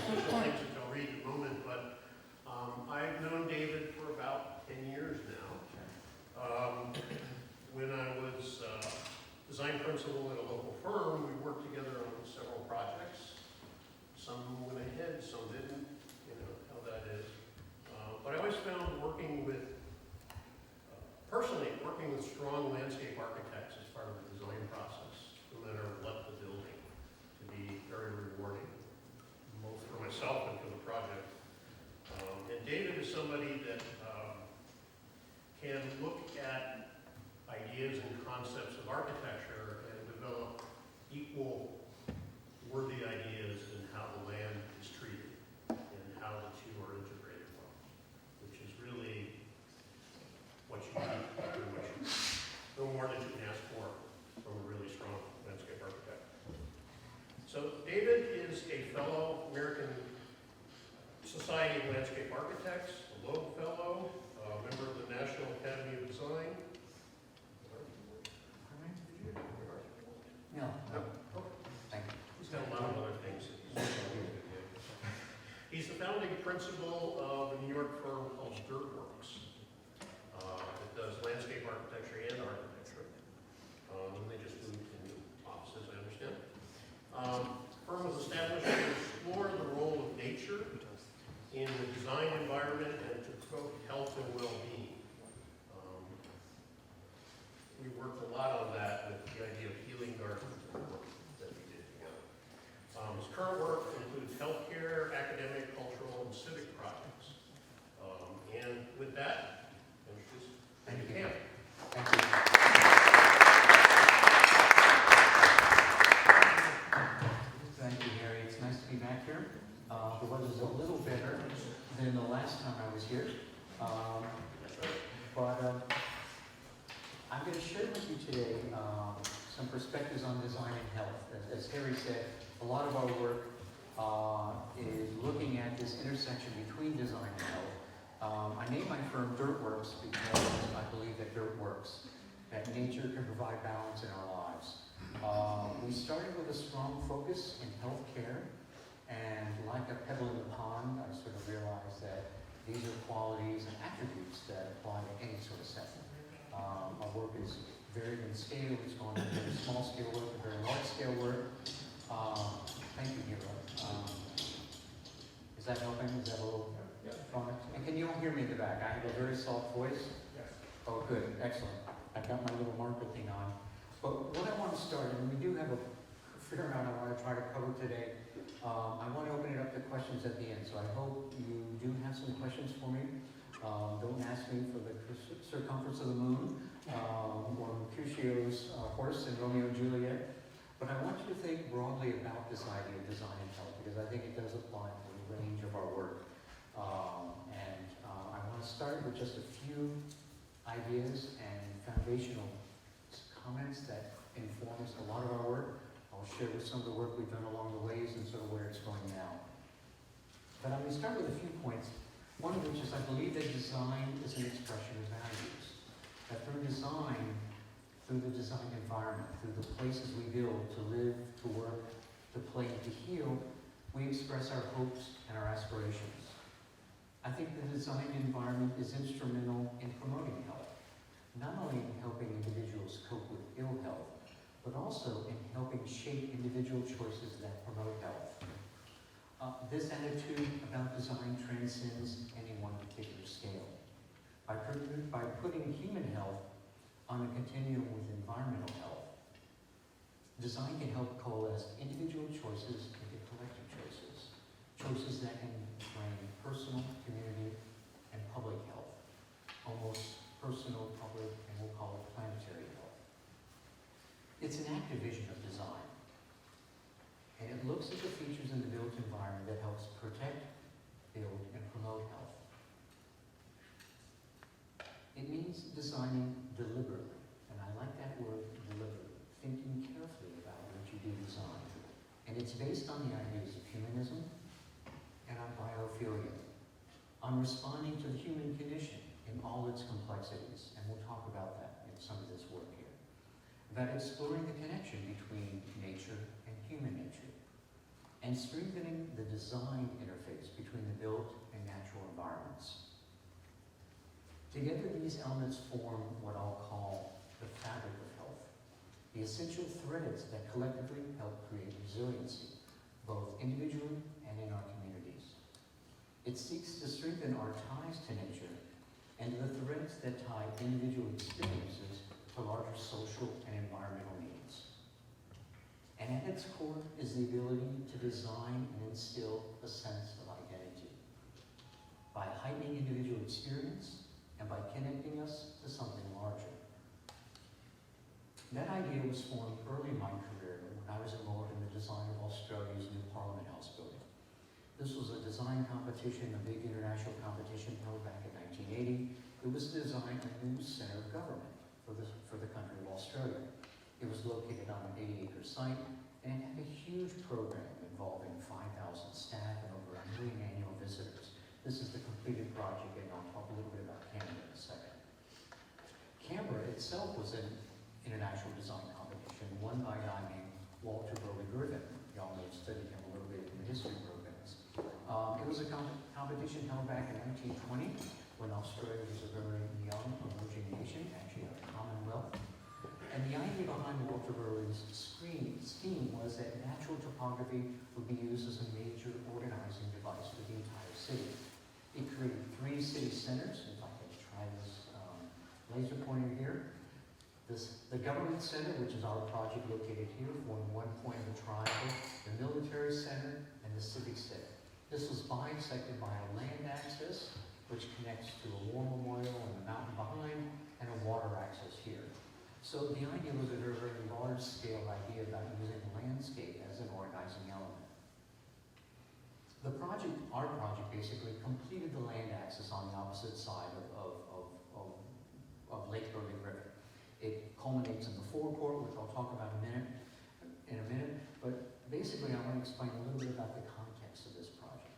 special things which I'll read in a moment, but I've known David for about 10 years now. When I was design principal at a local firm, we worked together on several projects. Some went ahead, some didn't, you know how that is. But I always found personally, working with strong landscape architects as part of the design process, no matter what the building, to be very rewarding, both for myself and for the project. And David is somebody that can look at ideas and concepts of architecture and develop equal worthy ideas in how the land is treated and how the two are integrated well, which is really what you need, pretty much no more than you can ask for from a really strong landscape architect. So David is a fellow American Society of Landscape Architects, a Loeb Fellow, a member of the National Academy of Design. No. Thank you. He's got a lot of other things. He's the founding principal of a New York firm called Dirtworks. It does landscape architecture and architecture. And they just moved to new offices, I understand. The firm was established to explore the role of nature in the design environment and to promote health and well-being. We worked a lot on that with the idea of healing gardens and the work that we did together. His current work includes healthcare, academic, cultural, and civic projects. And with that, introduce Thank you. Cam. Thank you. Thank you, Harry. It's nice to be back here. The weather's a little better than the last time I was here. I'm going to share with you today some perspectives on design and health. As Harry said, a lot of our work is looking at this intersection between design and health. I named my firm Dirtworks because I believe that dirt works, that nature can provide balance in our lives. We started with a strong focus in healthcare, and like a pebble in the pond, I sort of realized that these are qualities and attributes that apply to any sort of setting. Our work is varied in scale. It's going from very small scale work to very large scale work. Thank you, Hero. Is that helping? Is that a little fun? And can you all hear me in the back? I have a very soft voice. Yes. Oh, good. Excellent. I've got my little marker thing on. But what I want to start, and we do have a fair amount I want to try to cover today. I want to open it up to questions at the end. So I hope you do have some questions for me. Don't ask me for the circumference of the moon or Mercutio's horse in Romeo and Juliet. But I want you to think broadly about this idea of design and health, because I think it does apply to the range of our work. I want to start with just a few ideas and foundational comments that informs a lot of our work. I'll share with some of the work we've done along the ways and sort of where it's going now. But I'm going to start with a few points. One of which is I believe that design is an expression of values. That through the design environment, through the places we build to live, to work, to play, and to heal, we express our hopes and our aspirations. I think the design environment is instrumental in promoting health, not only in helping individuals cope with ill health, but also in helping shape individual choices that promote health. This attitude about design transcends any one particular scale. By putting human health on a continuum with environmental health, design can help coalesce individual choices into collective choices, choices that can bring personal, community, and public health, almost personal, public, and we'll call it planetary health. It's an active vision of design. And it looks at the features in the built environment that helps protect, build, and promote health. It means designing deliberately, and I like that word, deliberately, thinking carefully about what you do design. And it's based on the ideas of humanism and on biophilia, on responding to the human condition in all its complexities, and we'll talk about that in some of this work here. About exploring the connection between nature and human nature, and strengthening the design interface between the built and natural environments. Together, these elements form what I'll call the fabric of health, the essential threads that collectively help create resiliency, both individually and in our communities. It seeks to strengthen our ties to nature and the threads that tie individual experiences to larger social and environmental needs. And at its core is the ability to design and instill a sense of identity by heightening individual experience and by connecting us to something larger. That idea was formed early in my career when I was involved in the design of Australia's new Parliament House building. This was a design competition, a big international competition held back in 1980. It was to design a new center of government for the country of Australia. It was located on an 80-acre site and had a huge program involving 5,000 staff and over 1 million annual visitors. This is the completed project, and I'll talk a little bit about Canberra in a second. Canberra itself was an international design competition won by a guy named Walter Burley Griffin. Y'all may have studied him a little bit in the history programs. It was a competition held back in 1920 when Australia was a very young emerging nation, actually a commonwealth. And the idea behind Walter Burley's scheme was that natural topography would be used as a major organizing device for the entire city. It created 3 city centers. If I could try this laser pointer here. The government center, which is our project located here, formed one point of the triangle, the military center, and the civic center. This was bisected by a land access, which connects to a war memorial on the mountain behind, and a water access here. So the idea was a very, very large-scale idea about using landscape as an organizing element. Our project basically completed the land access on the opposite side of Lake Burley River. It culminates in the forecourt, which I'll talk about in a minute, but basically I want to explain a little bit about the context of this project.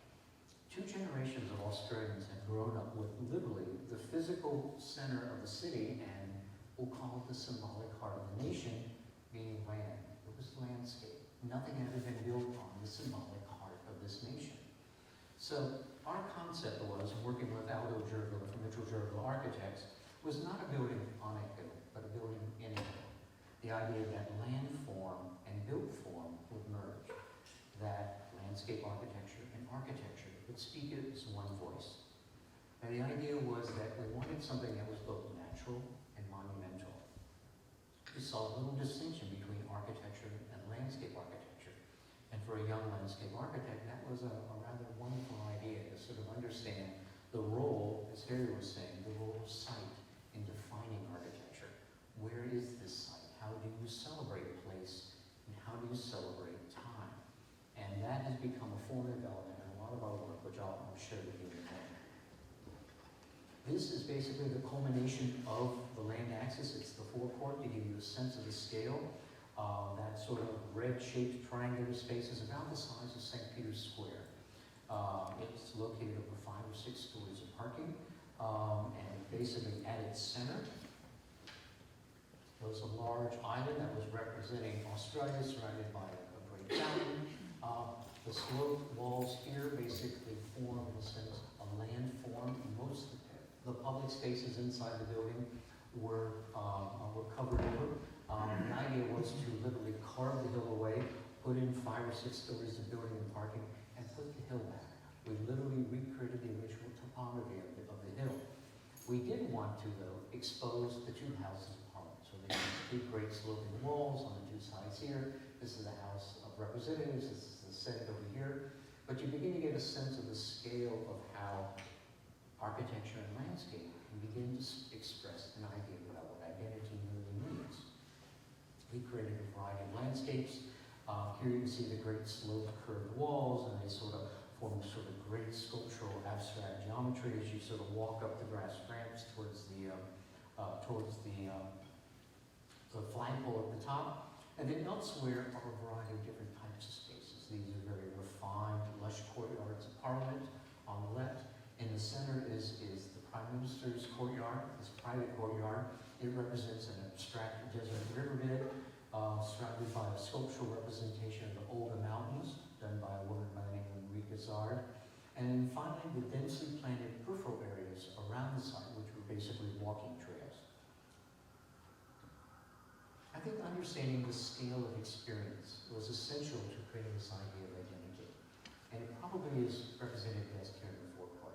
2 generations of Australians had grown up with literally the physical center of the city, and we'll call it the symbolic heart of the nation, being land. It was landscape. Nothing had ever been built on the symbolic heart of this nation. So our concept was, working with Aldo Jervil from Mitchell Jervil Architects, was not a building on a hill, but a building in a hill. The idea that land form and built form would merge, that landscape architecture and architecture would speak as one voice. And the idea was that we wanted something that was both natural and monumental. We saw little distinction between architecture and landscape architecture. And for a young landscape architect, that was a rather wonderful idea to sort of understand the role, as Harry was saying, the role of site in defining architecture. Where is this site? How do you celebrate a place? And how do you celebrate time? And that has become a formative element in a lot of our work, which I'll share with you in a minute. This is basically the culmination of the land axis. It's the forecourt to give you a sense of the scale. That sort of red-shaped triangular space is about the size of St. Peter's Square. It's located over 5 or 6 stories of parking, and basically at its center was a large island that was representing Australia, surrounded by a great fountain. The sloped walls here basically form, in a sense, a land form. Most of the public spaces inside the building were covered over. The idea was to literally carve the hill away, put in 5 or 6 stories of building and parking, and put the hill back. We literally recreated the original topography of the hill. We did want to, though, expose the 2 houses of Parliament. So they used 2 great sloping walls on the 2 sides here. This is the House of Representatives. This is the Senate over here. But you begin to get a sense of the scale of how architecture and landscape can begin to express an idea about what identity really means. We created a variety of landscapes. Here you can see the great sloped curved walls, and they sort of form sort of great sculptural abstract geometry as you sort of walk up the grass ramps towards the flagpole at the top. And then elsewhere are a variety of different types of spaces. These are very refined, lush courtyards of Parliament on the left. In the center is the Prime Minister's courtyard, this private courtyard. It represents an abstract desert riverbed surrounded by a sculptural representation of the Olga Mountains done by the densely planted peripheral areas around the site, which were basically walking trails. I think understanding the scale of experience was essential to creating this idea of identity, and it probably is represented best here in the forecourt.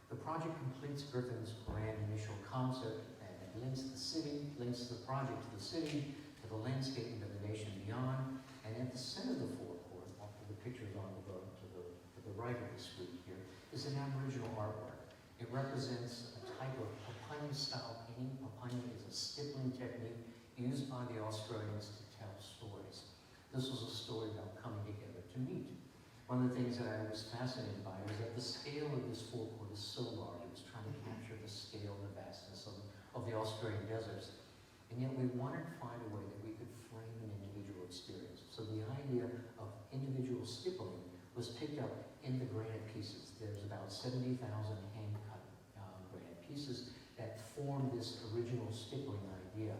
The project completes Griffin's grand initial concept, and it links the project to the city, to the landscape and to the nation beyond, and at the center of the forecourt, after the pictures on the to the right of the screen here, is an Aboriginal artwork. It represents a type of Papunya-style painting. Papunya is a stippling technique used by the Australians to tell stories. This was a story about coming together to meet. One of the things that I was fascinated by was that the scale of this forecourt is so large. It was trying to capture the scale and the vastness of the Australian deserts. And yet we wanted to find a way that we could frame an individual experience. So the idea of individual stippling was picked up in the granite pieces. There's about 70,000 hand-cut granite pieces that form this original stippling idea.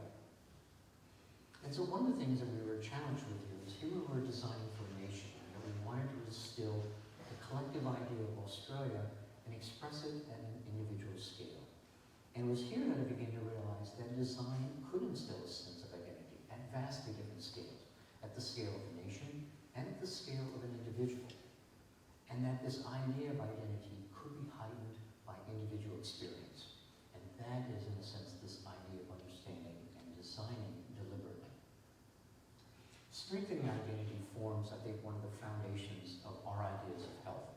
And so one of the things that we were challenged with here was here we were designing for a nation, and we wanted to distill the collective idea of Australia and express it at an individual scale. And it was here that I began to realize that design could instill a sense of identity at vastly different scales, at the scale of a nation and at the scale of an individual. And that this idea of identity could be heightened by individual experience. And that is, in a sense, this idea of understanding and designing deliberately. Strengthening identity forms, I think, one of the foundations of our ideas of health.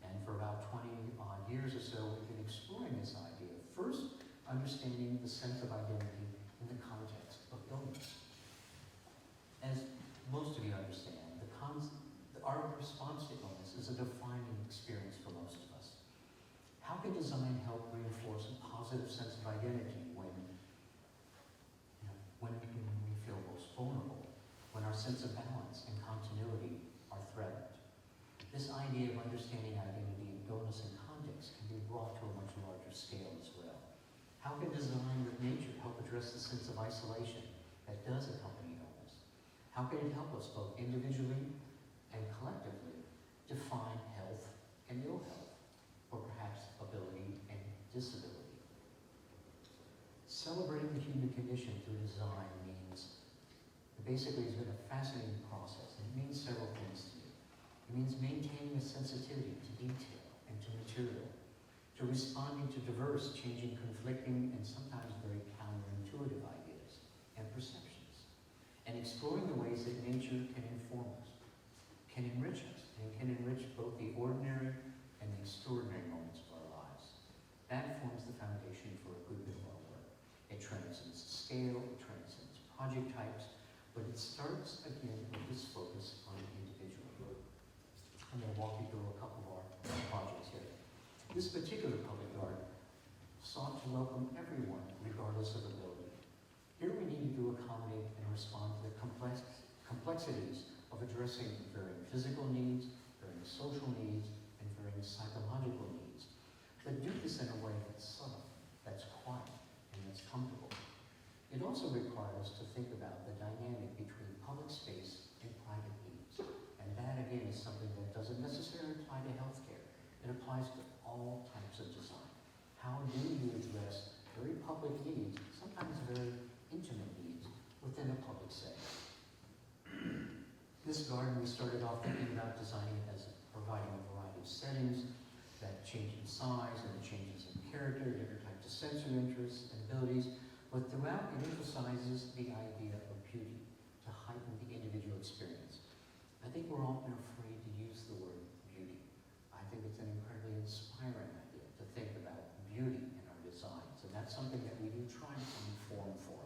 And for about 20 odd years or so, we've been exploring this idea. First, understanding the sense of identity in the context of illness. As most of you understand, our response to illness is a defining experience for most of us. How can design help reinforce a positive sense of identity when we feel most vulnerable, when our sense of balance and continuity are threatened? This idea of understanding identity in illness and context can be brought to a much larger scale as well. How can design with nature help address the sense of isolation that does accompany illness? How can it help us both individually and collectively define health and ill health, or perhaps ability and disability? Celebrating the human condition through design means, basically it's been a fascinating process. It means several things to me. It means maintaining a sensitivity to detail and to material, to responding to diverse, changing, conflicting, and sometimes very counterintuitive ideas and perceptions, and exploring the ways that nature can inform us, can enrich us, and can enrich both the ordinary and the extraordinary moments of our lives. That forms the foundation for a good bit of our work. It transcends scale, it transcends project types, but it starts again with this focus on the individual. I'm going to walk you through a couple of our projects here. This particular public art sought to welcome everyone, regardless of ability. Here we needed to accommodate and respond to the complexities of addressing varying physical needs, varying social needs, and varying psychological needs. But do this in a way that's subtle, that's quiet, and that's comfortable. It also required us to think about the dynamic between public space and private needs. And that, again, is something that doesn't necessarily apply to healthcare. It applies to all types of design. How do you address very public needs, sometimes very intimate needs, within a public setting? This garden, we started off thinking about designing it as providing a variety of settings that change in size and it changes in character, different types of sensory interests and abilities, but throughout it emphasizes the idea of beauty to heighten the individual experience. I think we're often afraid to use the word beauty. I think it's an incredibly inspiring idea to think about beauty in our designs, and that's something that we do try to inform for.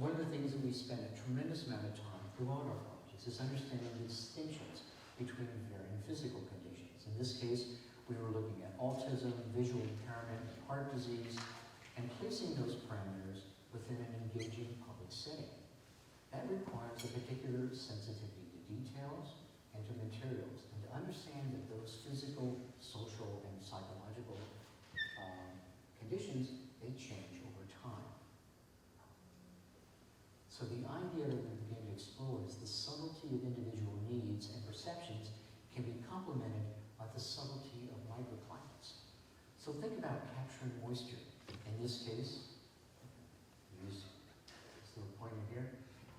One of the things that we spend a tremendous amount of time throughout our projects is understanding the distinctions between varying physical conditions. In this case, we were looking at autism, visual impairment, heart disease, and placing those parameters within an engaging public setting. That requires a particular sensitivity to details and to materials, and to understand that those physical, social, and psychological conditions, they change over time. So the idea that we begin to explore is the subtlety of individual needs and perceptions can be complemented by about the subtlety of microclimates. So think about capturing moisture. In this case, use this little pointer here,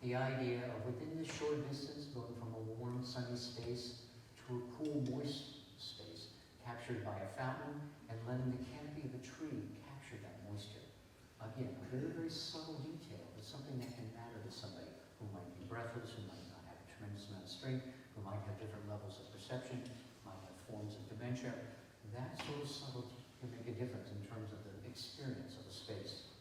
the idea of within this short distance going from a warm, sunny space to a cool, moist space captured by a fountain and letting the canopy of a tree capture that moisture. Again, a very, very subtle detail, but something that can matter to somebody who might be breathless, who might not have a tremendous amount of strength, who might have different levels of perception, might have forms of dementia. That sort of subtlety can make a difference in terms of the experience of a space.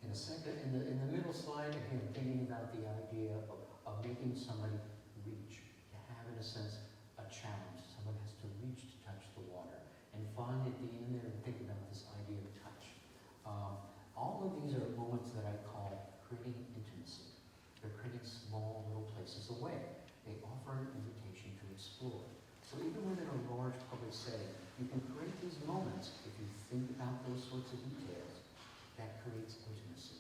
In the middle slide, again, thinking about the idea of making somebody reach, to have in a sense a challenge. Someone has to reach to touch the water. And find at the end there, think about this idea of touch. All of these are moments that I call creating intimacy. They're creating small little places away. They offer an invitation to explore. So even within a large public setting, you can create these moments, if you think about those sorts of details, that creates intimacy.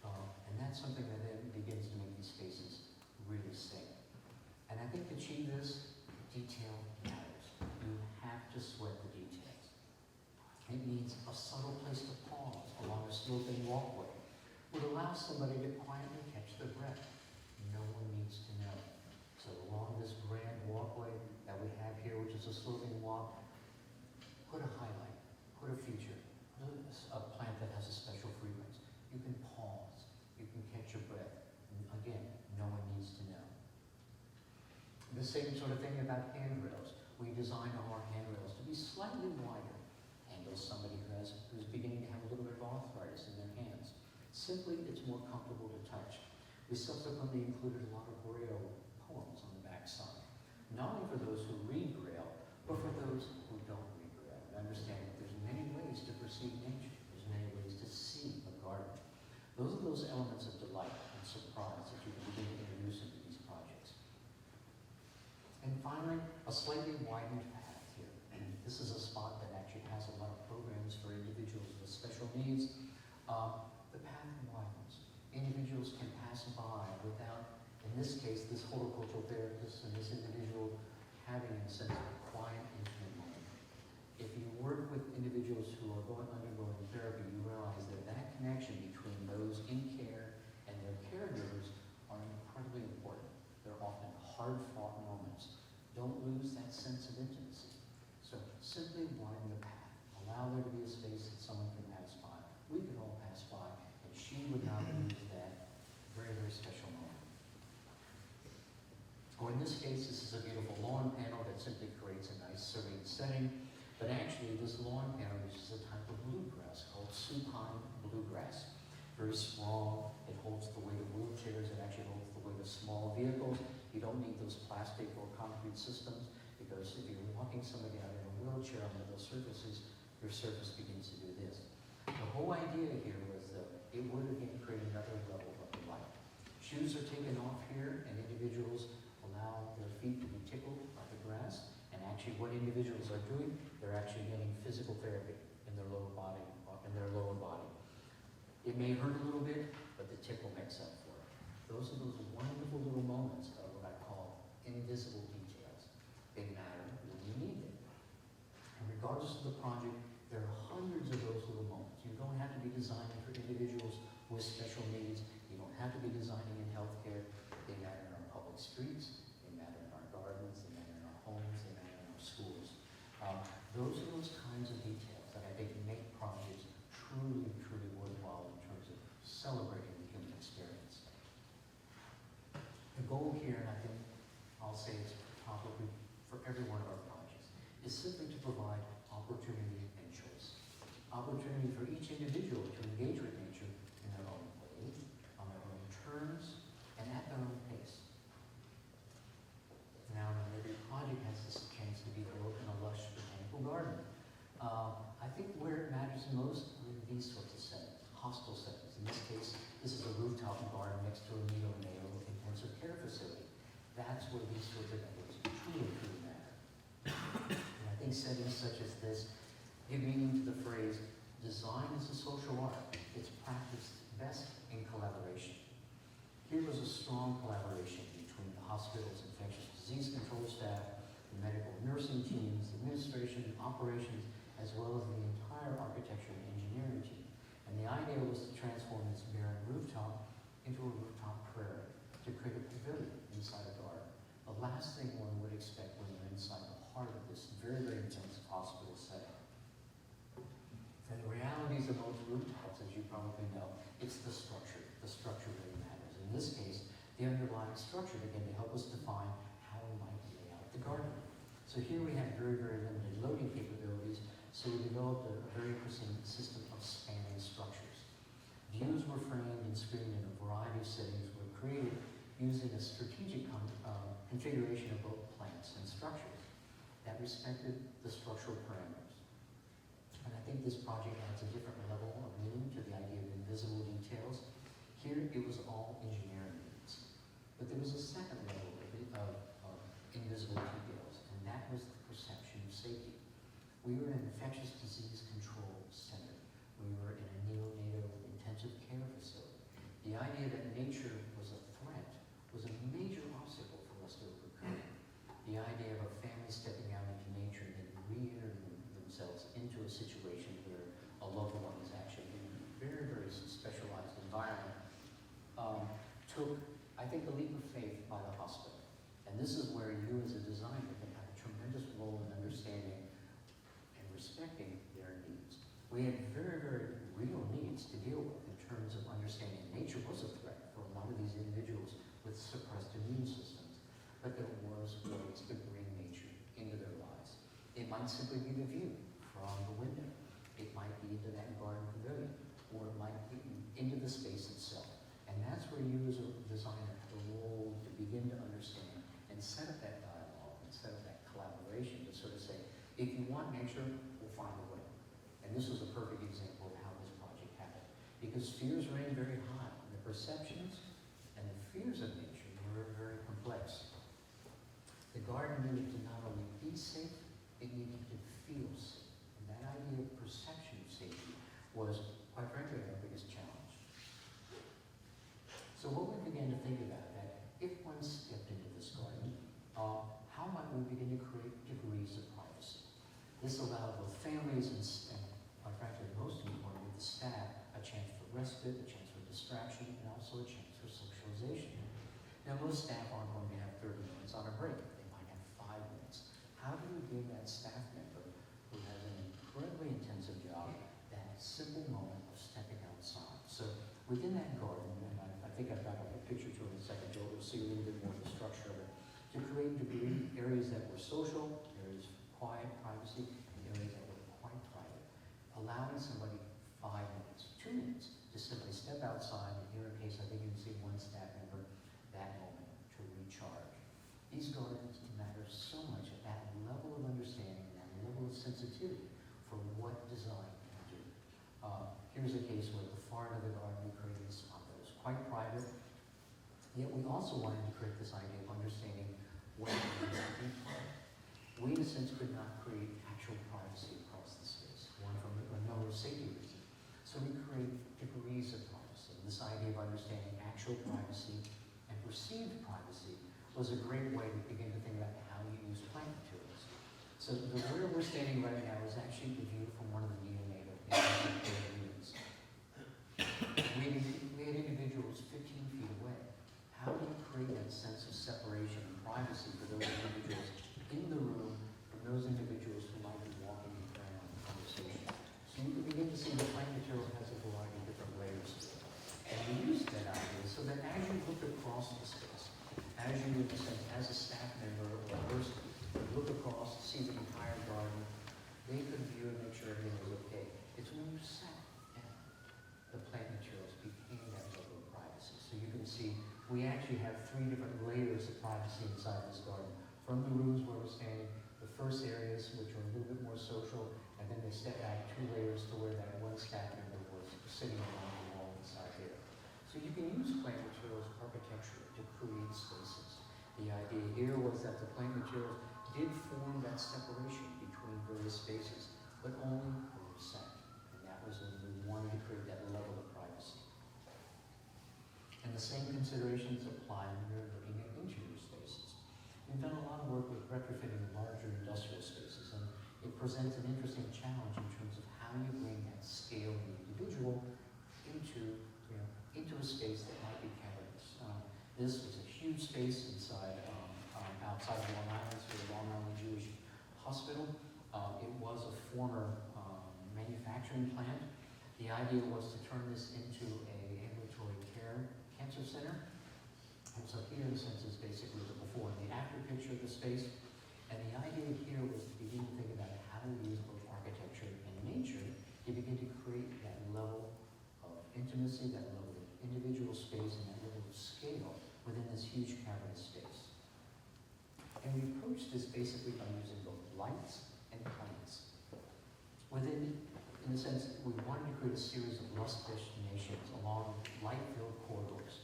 And that's something that then begins to make these spaces really safe. And I think to achieve this, detail matters. You have to sweat the details. It needs a subtle place to pause along a sloping walkway. Would allow somebody to quietly catch their breath. No one needs to know. So along this grand walkway that we have here, which is a sloping walk, put a highlight, put a feature, a plant that has a special fragrance. You can pause, you can catch your breath. And again, no one needs to know. The same sort of thing about handrails. We design our handrails to be slightly wider. Handles somebody who's beginning to have a little bit of arthritis in their hands. Simply, it's more comfortable to touch. We subsequently included a lot of Braille poems on the back side. Not only for those who read Braille, but for those who don't read Braille. And understand that there's many ways to perceive nature. There's many ways to see a garden. Those are those elements of delight and surprise that you can begin to introduce into these projects. And finally, a slightly widened path here. And this is a spot that actually has a lot of programs for individuals with special needs. The path widens. Individuals can pass by without, in this case, this horticultural therapist and this individual having a sense of quiet, intimate moment. If you work with individuals who are undergoing therapy, you realize that that connection between those in care and their caregivers are incredibly important. They're often hard-fought moments. Don't lose that sense of intimacy. So simply widen the path. Allow there to be a space that someone can pass by. We can all pass by, and she would not lose that very, very special moment. Or in this case, this is a beautiful lawn panel that simply creates a nice serene setting. But actually, this lawn panel uses a type of bluegrass called supine bluegrass. Very strong. It holds the weight of wheelchairs. It actually holds the weight of small vehicles. You don't need those plastic or concrete systems because if you're walking somebody out in a wheelchair on those surfaces, your surface begins to do this. The whole idea here was that it would again create another level of delight. Shoes are taken off here, and individuals allow their feet to be tickled by the grass. And actually, what individuals are doing, they're actually getting physical therapy in their lower body. It may hurt a little bit, but the tickle makes up for it. Those are those wonderful little moments of what I call invisible details. They matter when you need them. And regardless of the project, there are hundreds of those little moments. You don't have to be designing for individuals with special needs. You don't have to be designing in healthcare. They matter in our public streets. They matter in our gardens. They matter in our homes. They matter in our schools. Those are those kinds of details that I think make projects truly, truly worthwhile in terms of celebrating the human experience. The goal here, and I think I'll say it's probably for every one of our projects, is simply to provide opportunity and choice. Opportunity for each individual to engage with nature in their own way, on their own terms, and at their own pace. Now, every project has this chance to be built in a lush botanical garden. I think where it matters most are in these sorts of settings, hostile settings. In this case, this is a rooftop garden next to a neonatal intensive care facility. That's where these sorts of efforts truly, truly matter. And I think settings such as this give meaning to the phrase, design is a social art. It's practiced best in collaboration. Here was a strong collaboration between the hospitals, infectious disease control staff, the medical nursing teams, administration, operations, as well as the entire architecture and engineering team. And the idea was to transform this barren rooftop into a rooftop prairie to create a pavilion inside a garden. The last thing one would expect when you're inside the heart of this very, very intense hospital setting. And the realities of most rooftops, as you probably know, it's the structure. The structure really matters. In this case, the underlying structure began to help us define how we might lay out the garden. So here we have very, very limited loading capabilities, so we developed a very interesting system of spanning structures. Views were framed and screened in a variety of settings were created using a strategic configuration of both plants and structures that respected the structural parameters. And I think this project adds a different level of meaning to the idea of invisible details. Here it was all engineering needs. But there was a second level of invisible details, and that was the perception of safety. We were an infectious disease control center. We were in a neonatal intensive care facility. The idea that nature was a threat was a major obstacle for us to overcome. The idea of a family stepping out into nature and then re-entering themselves into a situation where a loved one is actually in a very, very specialized environment took, I think, a leap of faith by the hospital. And this is where you as a designer can have a tremendous role in understanding and respecting their needs. We had very, very real needs to deal with in terms of understanding nature was a threat for a lot of these individuals with suppressed immune systems. But there was ways to bring nature into their lives. It might simply be the view from the window. It might be into that garden pavilion, or it might be into the space itself. And that's where you as a designer have a role to begin to understand and set up that dialogue and set up that collaboration to sort of say, if you want nature, we'll find a way. And this was a perfect example of how this project happened. Because fears reign very high, and the perceptions and the fears of nature were very complex. The garden needed to not only be safe, it needed to feel safe. And that idea of perception of safety was, quite frankly, our biggest challenge. So what we began to think about that, if one stepped into this garden, how might we begin to create degrees of privacy? This allowed both families and quite frankly, most importantly, the staff, a chance for respite, a chance for distraction, and also a chance for socialization. Now, most staff aren't going to have 30 minutes on a break. They might have 5 minutes. How do you give that staff member who has an incredibly intensive job that simple moment of stepping outside? So within that garden, and I think I've got a picture to it in a second, you'll see a little bit more of the structure of it, to create degree areas that were social, areas of quiet privacy, and areas that were quite private, allowing somebody 5 minutes, 2 minutes, to simply step outside, and here in case I think you can see one staff member, that moment to recharge. These gardens matter so much at that level of understanding, that level of sensitivity for what design can do. Here's a case where at the far end of the garden we created a spot that was quite private, yet we also wanted to create this idea of understanding what it means to be private. We, in a sense, could not create actual privacy across the space, one from a number of safety reasons. So we create degrees of privacy. This idea of understanding actual privacy and perceived privacy was a great way to begin to think about how you use plant materials. So where we're standing right now is actually the view from one of the neonatal intensive care units. We had individuals 15 feet away. How do you create that sense of separation and privacy for those individuals in the room from those individuals who might be walking and carrying on the conversation? So you can begin to see the plant material has a variety of different layers to it. And we used that idea so that as you look across the space, as you, in a sense, as a staff member or a person, look across to see the entire garden, they could view and make sure everything was okay. It's when you sat down, the plant materials became that level of privacy. So you can see we actually have 3 different layers of privacy inside this garden. From the rooms where we're standing, the first areas, which are a little bit more social, and then they step back 2 layers to where that one staff member was sitting along the wall inside here. So you can use plant materials architecturally to create spaces. The idea here was that the plant materials did form that separation between various spaces, but only where we sat. And that was when we wanted to create that level of privacy. And the same considerations apply when you're looking at interior spaces. we've done a lot of work with retrofitting larger industrial spaces, and it presents an interesting challenge in terms of how you bring that scale of the individual into, into a space that might be cavernous. This was a huge space inside, outside of Long Island, so the Long Island Jewish Hospital. It was a former manufacturing plant. The idea was to turn this into a ambulatory care cancer center. And so here, in a sense, is basically the before and the after picture of the space. And the idea here was to begin to think about how to use both architecture and nature to begin to create that level of intimacy, that level of individual space, and that level of scale within this huge cavernous space. And we approached this basically by using both lights and plants. Within, in a sense, we wanted to create a series of lush destinations along light-filled corridors.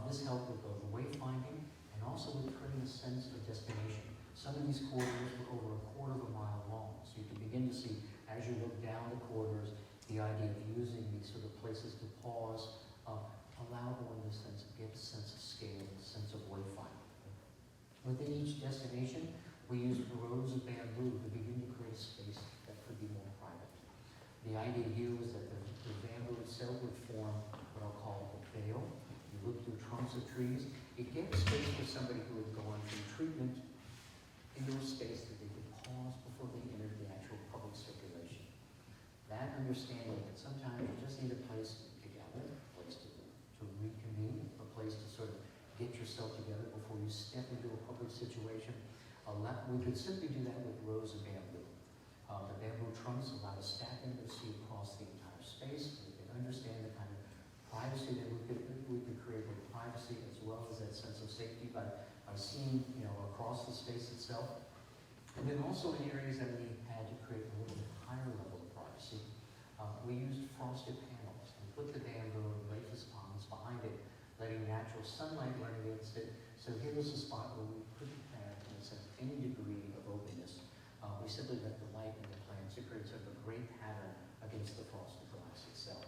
This helped with both wayfinding and also with creating a sense of destination. Some of these corridors were over a quarter of a mile long, so you can begin to see, as you look down the corridors, the idea of using these sort of places to pause, allow one to get a sense of scale, a sense of wayfinding. Within each destination, we used rows of bamboo to begin to create a space that could be more private. The idea here was that the bamboo itself would form what I'll call a veil. You look through trunks of trees. It gave space for somebody who had gone through treatment into a space that they could pause before they entered the actual public circulation. That understanding that sometimes you just need a place to gather, a place to reconvene, a place to sort of get yourself together before you step into a public situation. We could simply do that with rows of bamboo. The bamboo trunks allow us stacking to see across the entire space. We could understand the kind of privacy that we could create with privacy as well as that sense of safety by seeing across the space itself. And then also in areas that we had to create a little bit higher level of privacy, we used frosted panels and put the bamboo and raised ponds behind it, letting natural sunlight run against it. So here was a spot where we couldn't have, in a sense, any degree of openness. We simply let the light and the plants to create sort of a great pattern against the frosted glass itself.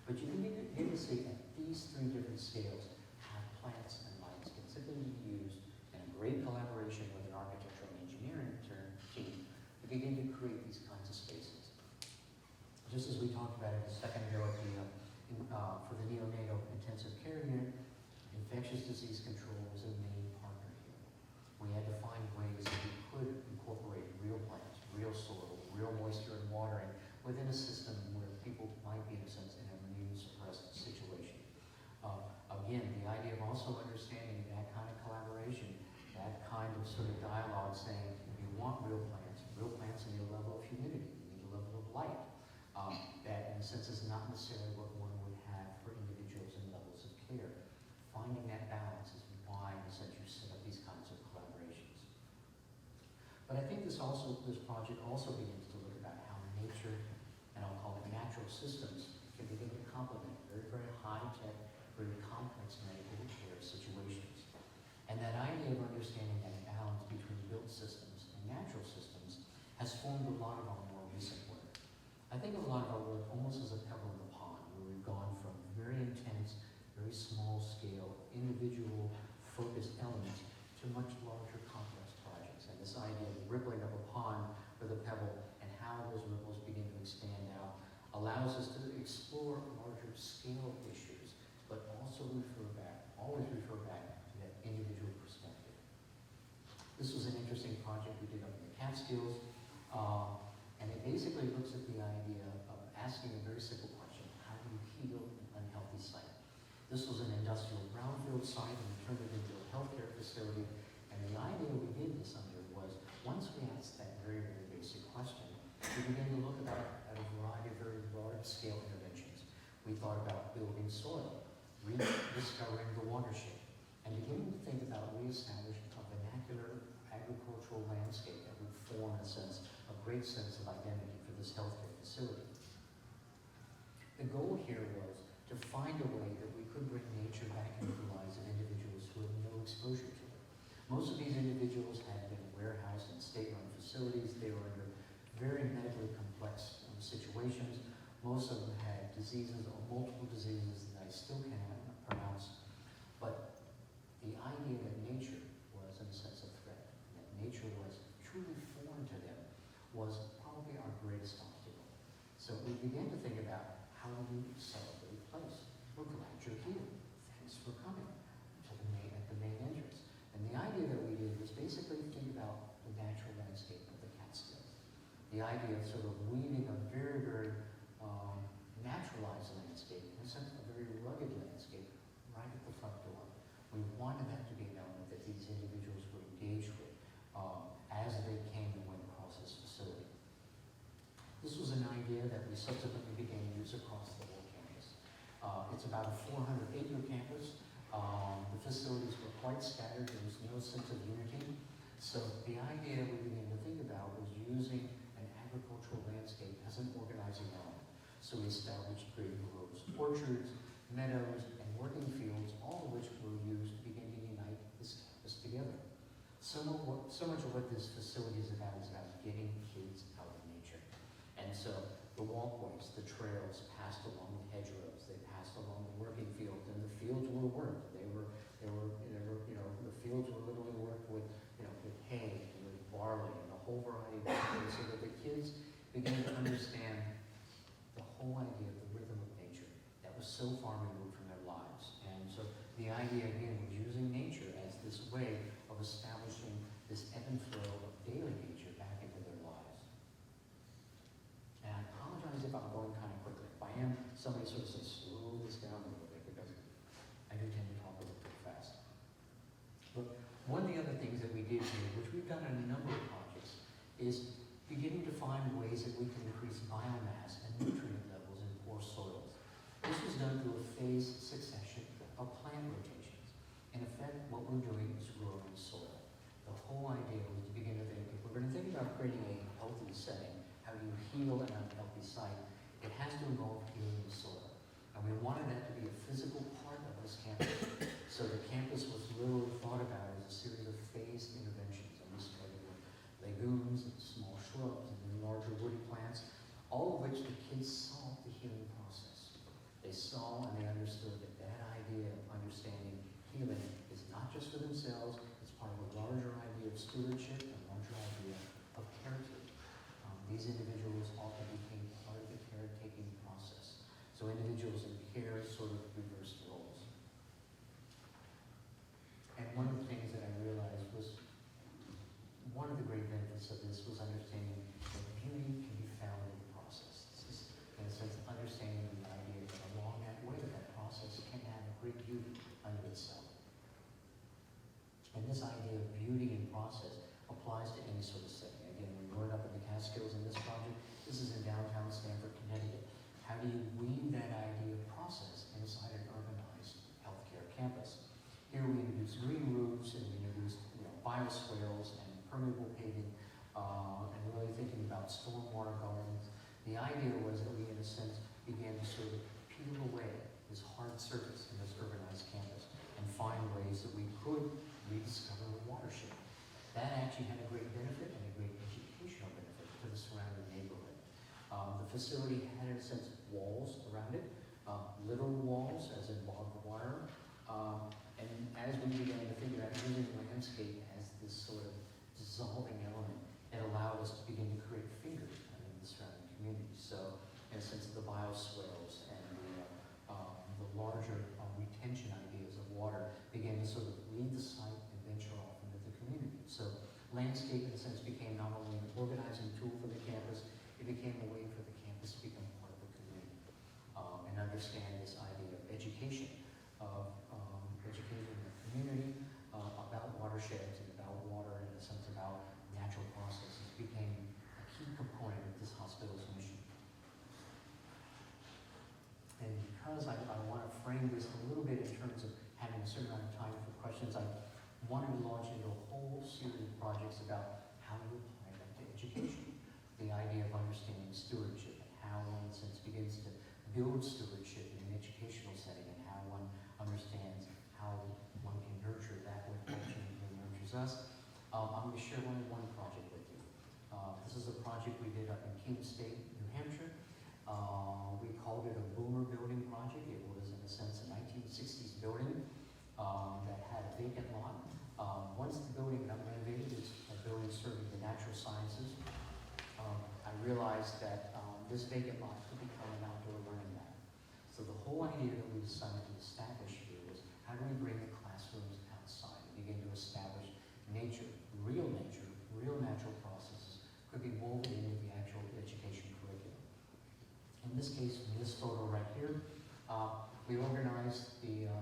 But you can begin to see at these three different scales how plants and lights can simply be used in a great collaboration with an architectural and engineering team to begin to create these kinds of spaces. Just as we talked about it a second ago for the neonatal intensive care unit, infectious disease control was a main partner here. We had to find ways that we could incorporate real plants, real soil, real moisture and watering within a system where people might be, in a sense, in an immune-suppressed situation. Again, the idea of also understanding that kind of collaboration, that kind of sort of dialogue saying, you want real plants need a level of humidity, you need a level of light. That, in a sense, is not necessarily what one would have for individuals in levels of care. Finding that balance is why, in a sense, you set up these kinds of collaborations. But I think this project also begins to look about how nature, and I'll call it natural systems, can begin to complement very, very high-tech, very complex medical care situations. And that idea of understanding that balance between built systems and natural systems has formed a lot of our more recent work. I think of a lot of our work almost as a pebble in the pond, where we've gone from very intense, very small scale, individual focused elements to much larger complex projects. And this idea of rippling up a pond with a pebble and how those ripples begin to expand out allows us to explore larger scale issues, but also always refer back to that individual perspective. This was an interesting project we did up in the Catskills, and it basically looks at the idea of asking a very simple question: how do you heal an unhealthy site? This was an industrial brownfield site, and we turned it into a healthcare facility. And the idea we did this under was, once we asked that very, very basic question, we began to look at a variety of very large-scale interventions. We thought about building soil, rediscovering the watershed, and beginning to think about reestablishing a vernacular agricultural landscape that would form, in a sense, a great sense of identity for this healthcare facility. The goal here was to find a way that we could bring nature back into the lives of individuals who had no exposure to it. Most of these individuals had been warehoused in state-run facilities. They were under very medically complex situations. Most of them had diseases or multiple diseases that I still cannot pronounce. But the idea that nature was, in a sense, a threat idea of sort of weaving a very, very naturalized landscape, in a sense, a very rugged landscape, right at the front door. We wanted that to be an element that these individuals were engaged with as they came and went across this facility. This was an idea that we subsequently began to use across the whole campus. It's about a 400-acre campus. The facilities were quite scattered. There was no sense of unity. So the idea we began to think about was using an agricultural landscape as an organizing element. So we established great groves, orchards, meadows, and working fields, all of which were used to begin to unite this campus together. So much of what this facility is about getting kids out in nature. And so the walkways, the trails passed along the hedgerows, they passed along the working fields, and the fields were worked. The fields were literally worked with hay and with barley and a whole variety of things, so that the kids began to understand the whole idea of the rhythm of nature that was so far removed from their lives. And so the idea again was using nature as this way of establishing this ebb and flow of daily nature back into their lives. And I apologize if I'm going kind of quickly. If I am, somebody sort of says, slow this down a little bit, because I do tend to talk a little bit fast. But one of the other things that we did here, which we've done in a number of projects, is beginning to find ways that we can increase biomass and nutrient levels in poor soils. This was done through a phased succession of plant rotations. In effect, what we're doing is growing soil. The whole idea was to begin to think, if we're going to think about creating a healthy setting, how do you heal an unhealthy site, it has to involve healing the soil. And we wanted that to be a physical part of this campus. So the campus was literally thought about as a series of phased interventions. And we started with legumes and small shrubs and then larger woody plants, all of which the kids saw the healing process. They saw and they understood that that idea of understanding healing is not just for themselves, it's part of a larger idea of stewardship and a larger idea of caretaking. These individuals often became part of the caretaking process. So individuals in care sort of reversed roles. And one of the things that I realized was, one of the great benefits of this was understanding that beauty can be found in the process. This is, in a sense, understanding the idea that along that way, that process can have great beauty unto itself. And this idea of beauty and process applies to any sort of setting. Again, we learned up in the Catskills in this project. This is in downtown Stamford, Connecticut. How do you weave that idea of process inside an urbanized healthcare campus? Here we introduced green roofs and we introduced bioswales and permeable paving, and really thinking about stormwater gardens. The idea was that we, in a sense, began to sort of peel away this hard surface in this urbanized campus and find ways that we could rediscover the watershed. That actually had a great benefit and a great educational benefit to the surrounding neighborhood. The facility had, in a sense, walls around it, literal walls, as in barbed wire. And as we began to think about using landscape as this sort of dissolving element, it allowed us to begin to create fingers in the surrounding community. So, in a sense, the bioswales and the larger retention ideas of water began to sort of lead the site and venture off into the community. So, landscape, in a sense, became not only an organizing tool for the campus, it became a way for the campus to become part of the community and understand this idea of education, of educating the community about watersheds and about water, and in a sense about natural processes became a key component of this hospital's mission. And because I want to frame this a little bit in terms of having a certain amount of time for questions, I wanted to launch into a whole series of projects about how to apply that to education. The idea of understanding stewardship and how one, in a sense, begins to build stewardship in an educational setting, and how one understands how one can nurture that which ultimately nurtures us. I'm going to share one project with you. This is a project we did up in King State, New Hampshire. We called it a boomer building project. It was, in a sense, a 1960s building that had a vacant lot. Once the building got renovated, it's a building serving the natural sciences. I realized that this vacant lot could become an outdoor learning lab. So the whole idea that we decided to establish here was, how do we bring the classrooms outside and begin to establish nature, real natural processes could be woven into the actual We organized the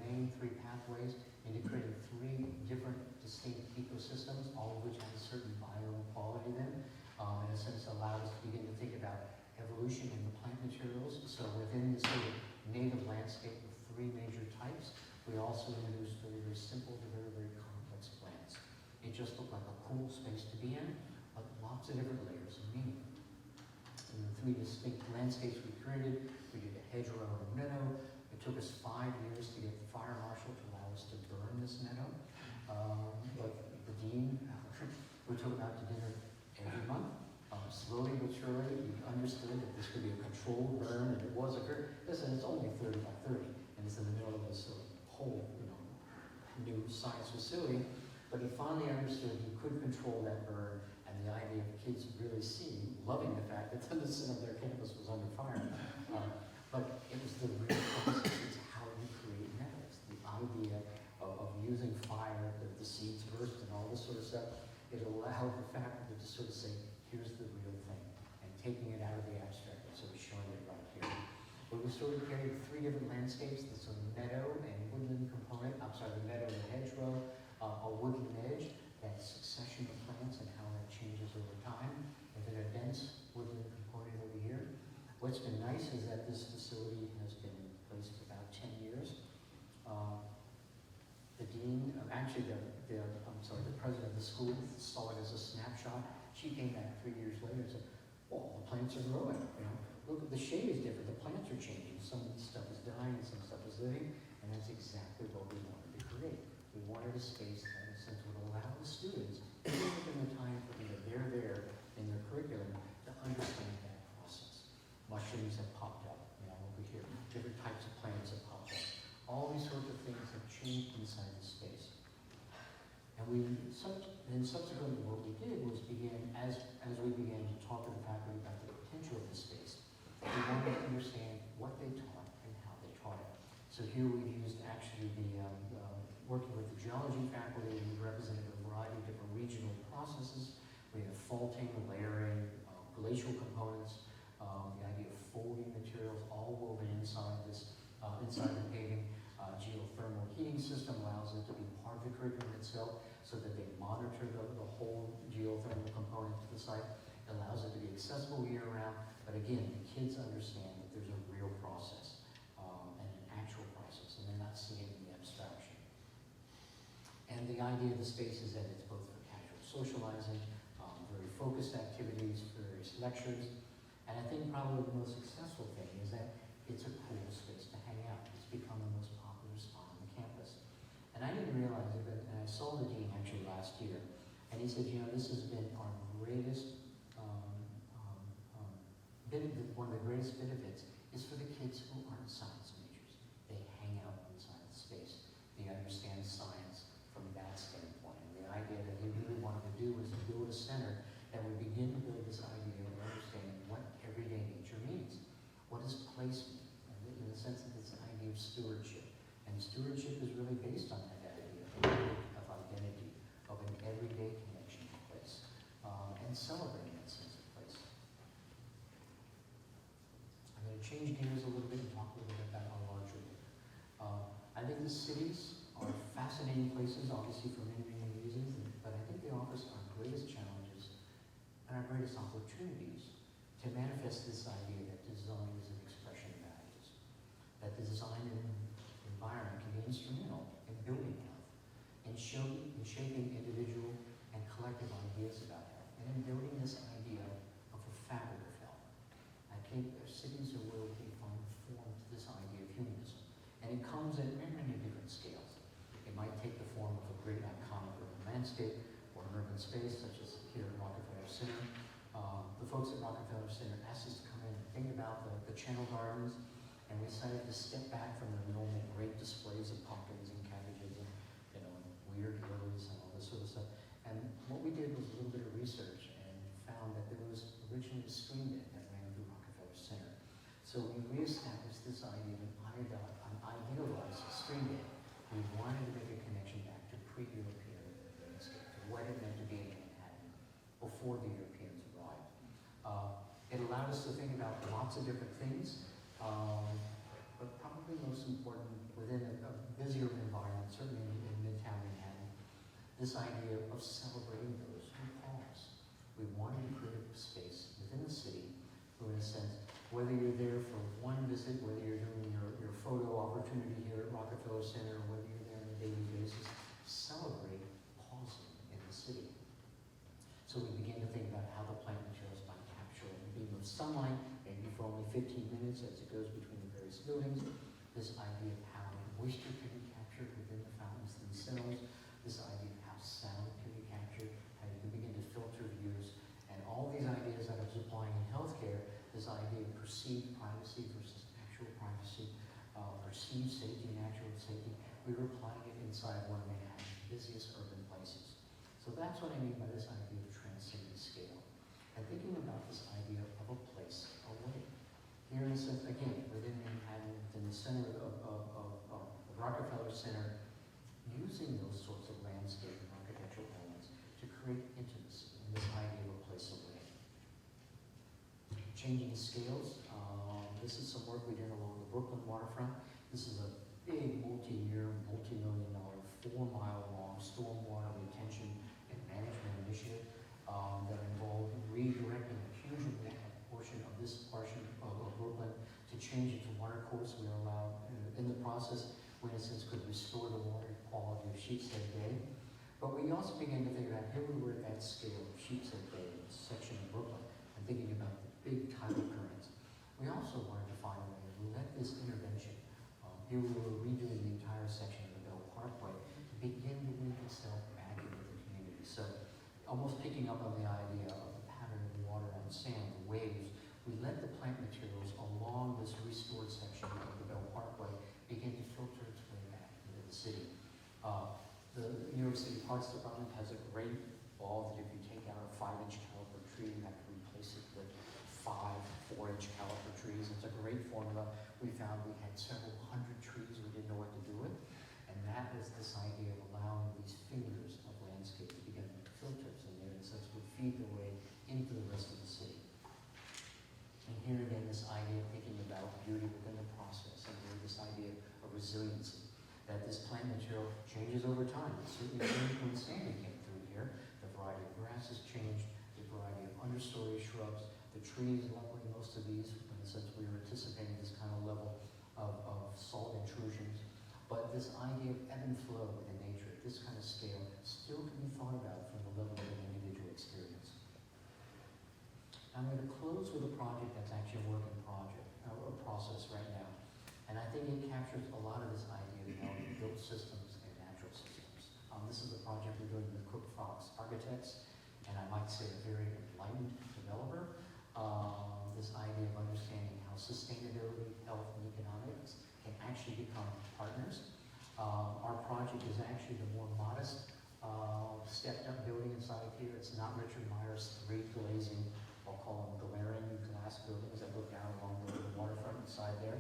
main 3 pathways into creating 3 different distinct ecosystems, all of which have a certain bioquality then. In a sense, allowed us to begin to think about evolution in the plant materials. So within this sort of native landscape of 3 major types, we also introduced very, very simple to very, very complex plants. It just looked like a cool space to be in, but lots of different layers of meaning. In the 3 distinct landscapes we created, we did a hedgerow and a meadow. It took us 5 years to get the fire marshal to allow us to burn this meadow. But the dean, we took him out to dinner every month. Slowly but surely, we understood that this could be a controlled burn, and it was a very, listen, it's only 30 by 30, and it's in the middle of this whole, new science facility. But he finally understood he could control that burn, and the idea of kids really seeing, loving the fact that 10% of their campus was under fire. But it was the real process. It's how you create meadows. The idea of using fire, the seeds first, and all this sort of stuff. It allowed the faculty to sort of say, here's the real thing, and taking it out of the abstract and sort of showing it right here. But we sort of carried 3 different landscapes, the sort of meadow and woodland component, the meadow and hedgerow, a woodland edge, that succession of plants and how that changes over time, and then a dense woodland component over here. What's been nice is that this facility has been in place for about 10 years. The dean, the president of the school saw it as a snapshot. She came back 3 years later and said, well, the plants are growing, Look, the shade is different, the plants are changing. Some of the stuff is dying, some stuff is living, and that's exactly what we wanted to create. We wanted a space that, in a sense, would allow the students, even within the time frame that they're there in their curriculum, to understand that process. Mushrooms have popped up, over here. Different types of plants have popped up. All these sorts of things have changed inside the space. And subsequently what we did was as we began to talk to the faculty about the potential of the space, we wanted to understand what they taught and how they taught it. So here we've used actually working with the geology faculty, we represented a variety of different regional processes. We have faulting, layering, glacial components, the idea of folding materials, all woven inside the paving. Geothermal heating system allows it to be part of the curriculum itself, so that they monitor the whole geothermal component to the site. It allows it to be accessible year-round, but again, the kids understand that there's a real process and an actual process, and they're not seeing the abstraction. And the idea of the space is that it's both for casual socializing, very focused activities, various lectures, and I think probably the most successful thing is that it's a cool space to hang out. It's become the most popular spot on the campus. And I didn't realize it, but I saw the dean actually last year, and he said, this has been our greatest one of the greatest benefits is for the kids who aren't science majors. They hang out inside the space. They understand science from that standpoint. And the idea that he really wanted to do was to build a center that would begin to build this idea of understanding what everyday nature means. What does place mean? And in the sense that it's an idea of stewardship. And stewardship is really based on that idea of identity, of an everyday connection to place, and celebrating that sense of place. I'm going to change gears a little bit and talk a little bit about our larger work. I think the cities are fascinating places, obviously for many, many reasons, but I think they offer our greatest challenges and our greatest opportunities to manifest this idea that design is an expression of values, that the design environment can be instrumental in building health, in shaping individual and collective ideas about health, and in building this idea of a fabric of health. I think cities are where we can find form to this idea of humanism, and it comes at many different scales. It might take the form of a great iconic urban landscape or an urban space, such as here at Rockefeller Center. The folks at Rockefeller Center asked us to come in and think about the channel gardens, and we decided to step back from the normal great displays of pumpkins and cabbages and weird lilies and all this sort of stuff. And what we did was a little bit of research and found that there was originally a stream bed that ran through Rockefeller Center. So we reestablished this idea of an idealized stream bed. We wanted to make a connection back to pre-European landscape, to what it meant to be in Manhattan before the Europeans arrived. It allowed us to think about lots of different things, but probably the most important within a busier environment, certainly in Midtown Manhattan, this idea of celebrating those who pause. We wanted to create a space within the city who, in a sense, whether you're there for one visit, whether you're doing your photo opportunity here at Rockefeller Center, or whether you're there on a daily basis, celebrate pausing in the city. So we began to think about how the plant materials might capture a beam of sunlight, maybe for only 15 minutes as it goes between the various buildings. This idea of how moisture can be captured within the fountains themselves. This idea of how sound can be captured, how you can begin to filter views, and all these ideas that I was applying in healthcare, this idea of perceived privacy versus actual privacy, perceived safety and actual safety, we were applying it inside one of Manhattan's busiest urban places. So that's what I mean by this idea of transcendent scale. And thinking about this idea of a place, a way. Here in a sense, again, within Manhattan, within the center of Rockefeller Center, using those sorts of landscape and architectural elements to create intimacy in this idea of a place away. Changing scales. This is some work we did along the Brooklyn waterfront. This is a big multi-year, multi-million-dollar, 4-mile-long stormwater retention and management initiative that involved redirecting a huge portion of this portion of Brooklyn to change it to water course. We are allowed, in the process, we in a sense could restore the water quality of Sheepshead Bay. But we also began to think about, here we were at that scale of Sheepshead Bay, this section of Brooklyn, and thinking about the big tidal currents. We also wanted to find a way to let this intervention, here we were redoing the entire section of the Bell Parkway, to begin to link itself back into the community. So almost picking up on the idea of the pattern of water on sand, the waves, we let the plant materials along this restored section of the Bell Parkway begin to filter its way back into the city. The New York City Parks Department has a great law that if you take out a 5-inch caliber tree, you have to replace it with 5 4-inch caliber trees. It's a great formula. We found we had several hundred trees we didn't know what to do with. And that is this idea of allowing these fingers of landscape to begin to filters in there, and such would feed their way into the rest of the city. And here again, this idea of thinking about beauty within the process, and really this idea of resiliency, that this plant material changes over time. It certainly changed when Sandy came through here. The variety of grasses changed, the variety of understory shrubs, the trees, luckily most of these, in a sense we were anticipating this kind of level of salt intrusions. But this idea of ebb and flow within nature, at this kind of scale, still can be thought about from the level of an individual experience. I'm going to close with a project that's actually a work in process right now. And I think it captures a lot of this idea of built systems and natural systems. This is a project we're doing with Cook Fox Architects, and I might say a very enlightened developer. This idea of understanding how sustainability, health, and economics can actually become partners. Our project is actually the more modest, stepped-up building inside here. It's not Richard Meyer's 3 glazing, I'll call them glaring glass buildings that look down along the waterfront side there.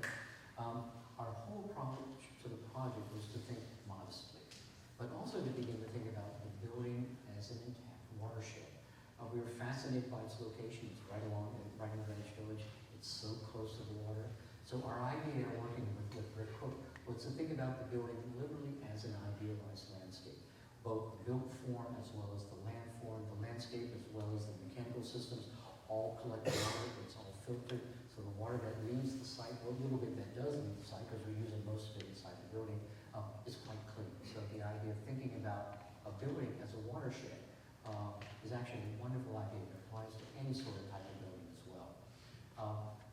Our whole approach to the project was to think modestly, but also to begin to think about the building as an intact watershed. We were fascinated by its location. It's right in Greenwich Village. It's so close to the water. So our idea working with Rick Cook was to think about the building literally as an idealized landscape, both the built form as well as the land form, the landscape as well as the mechanical systems, all collected water. It's all filtered. So the water that leaves the site, or a little bit that does leave the site, because we're using most of it inside the building, is quite clean. So the idea of thinking about a building as a watershed is actually a wonderful idea. It applies to any sort of type of building as well.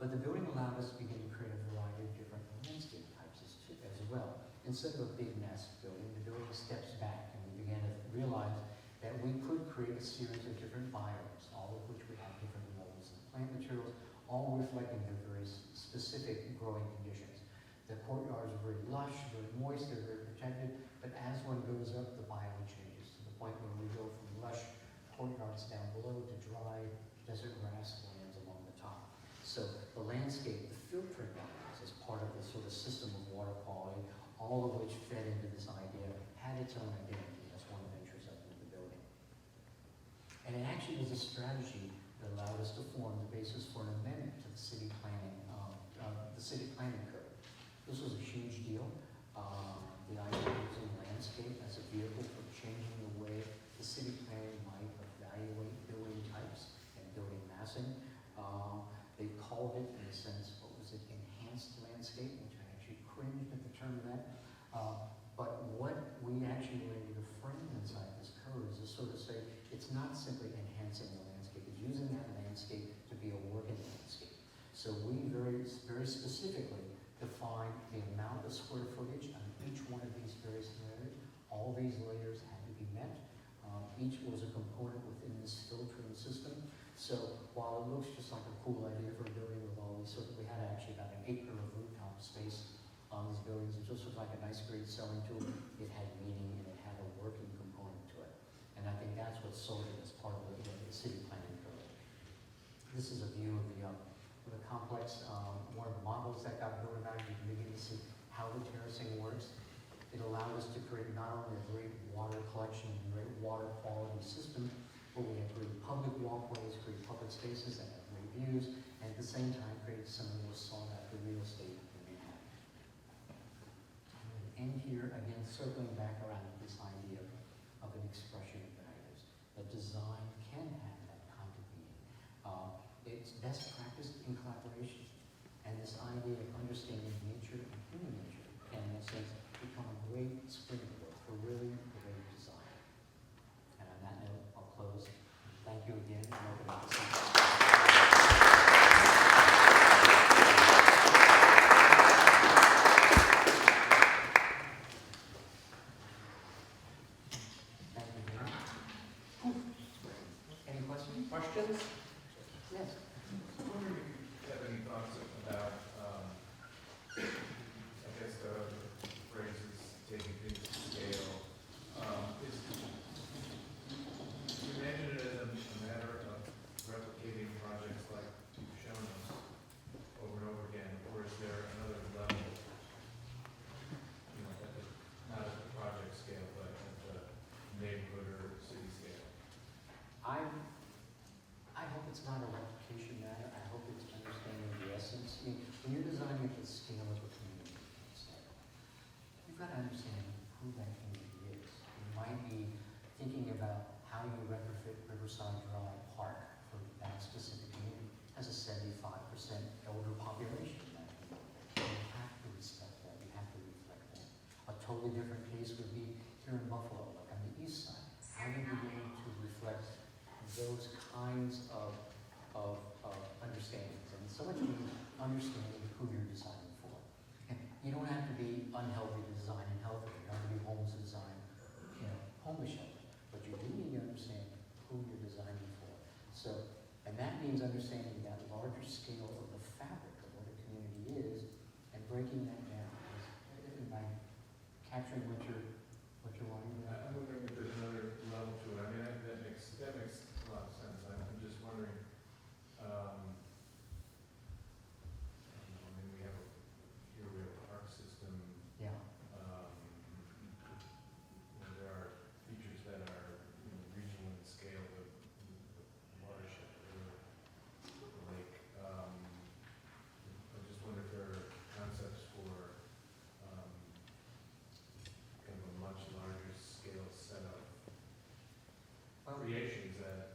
But the building allowed us to begin to create a variety of different landscape types as well. Instead of a big massive building, the building steps back, and we began to realize that we could create a series of different biomes, all of which we have different levels of plant materials, all reflecting their very specific growing conditions. The courtyards are very lush, very moist, they're very protected, but as one goes up, the biome changes to the point where we go from lush courtyards down below to dry desert grasslands along the top. So the landscape, the filtering lines as part of this sort of system of water quality, all of which fed into this idea, had its own identity as one ventures up into the building. And it actually was a strategy that allowed us to form the basis for an amendment to the city planning code. This was a huge deal. The idea of using landscape as a vehicle for changing the way the city plan might evaluate building types and building massing. They called it, in a sense, what was it, enhanced landscape, which I actually cringed at the term of that. But what we actually were able to frame inside this code is to sort of say, it's not simply enhancing the landscape, it's using that landscape to be a working landscape. So we very, very specifically define the amount of square footage on each one of these various layers. All these layers had to be met. Each was a component within this filtering system. So while it looks just like a cool idea for a building with all these we had actually about an acre of rooftop space on these buildings. It just was like a nice, great selling tool. It had meaning and it had a working component to it. And I think that's what sold it as part of the city planning code. This is a view of the complex. One of the models that got built about it, you can begin to see how the terracing works. It allowed us to create not only a great water collection and great water quality system, but we have great public walkways, great public spaces that have great views, and at the same time create some of the most sought after real estate in Manhattan. And here, again, circling back around to this idea of an expression of values. That design can have that kind of meaning. It's best practiced in collaboration. And this idea of understanding nature and human nature can, in a sense, become a great springboard for really great design. And on that note, I'll close. Thank you again, and open up the session. Thank you, Gary. Any questions? Questions? Yes. I was wondering if you have any thoughts about, I guess the phrase is taking things to scale. Do you imagine it as a matter of replicating projects like you've shown us over and over again, or is there another level, not at the project scale, but at the neighborhood or city scale? I hope it's not a replication matter. I hope it's understanding the essence. I mean, when you're designing at the scale of a community, you've got to understand who that community is. You might be thinking about how you retrofit Riverside Drive Park for that specific community. It has a 75% elder population. You have to respect that. You have to reflect that. A totally different case would be here in Buffalo, like on the east side. How do you begin to reflect those kinds of understandings? And so much means understanding who you're designing for. And you don't have to be unhealthy to design and healthy. You don't have to be homeless to design, homeless shelters. But you do need to understand who you're designing for. So, and that means understanding that larger scale of the fabric of what a community is and breaking that down. By capturing what you're wanting to. I'm wondering if there's another level to it. I mean, that makes a lot of sense. I'm just wondering, I mean, we have a park system. Yeah. There are features that are regional in scale, the watershed, the lake. I just wonder if there are concepts for kind of a much larger scale set of creations that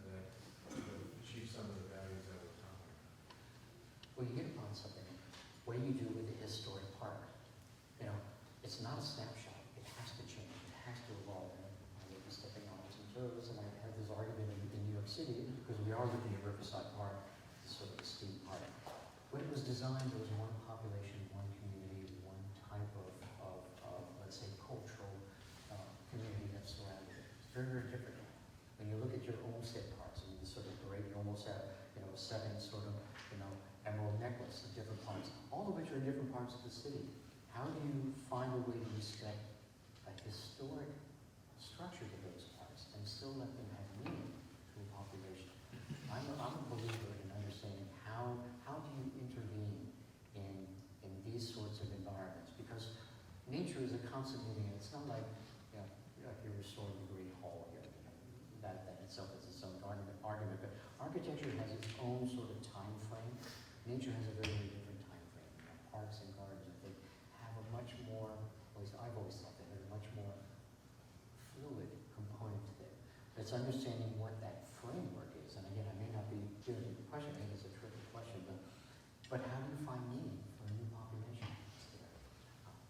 achieve some of the values that we're talking about. Well, you hit upon something. What do you do with the historic park? It's not a snapshot. It has to change. It has to evolve. And I may be stepping on some toes, and I had this argument in New York City because we are looking at Riverside Park, sort of a steam park. When it was designed, there was one population, one community, one type of let's say, cultural community that surrounded it. It's very, very different. When you look at your Olmsted parks, I mean, it's sort of great. You almost have, seven sort of, emerald necklace of different parts, all of which are in different parts of the city. How do you find a way to respect a historic structure to those parts and still let them have meaning to a population? I'm a believer in understanding how do you intervene in these sorts of environments, because nature is a constant moving. It's not like you're restoring the Great Hall here. That itself is its own argument. But architecture has its own sort of time frame. Nature has a very, very different time frame. Parks and gardens, I think, have much more, at least I've always thought they had a much more fluid component to it. It's understanding what that framework is, and again, I may not be giving you the question, I think it's a terrific question, but how do you find meaning for a new population that's there?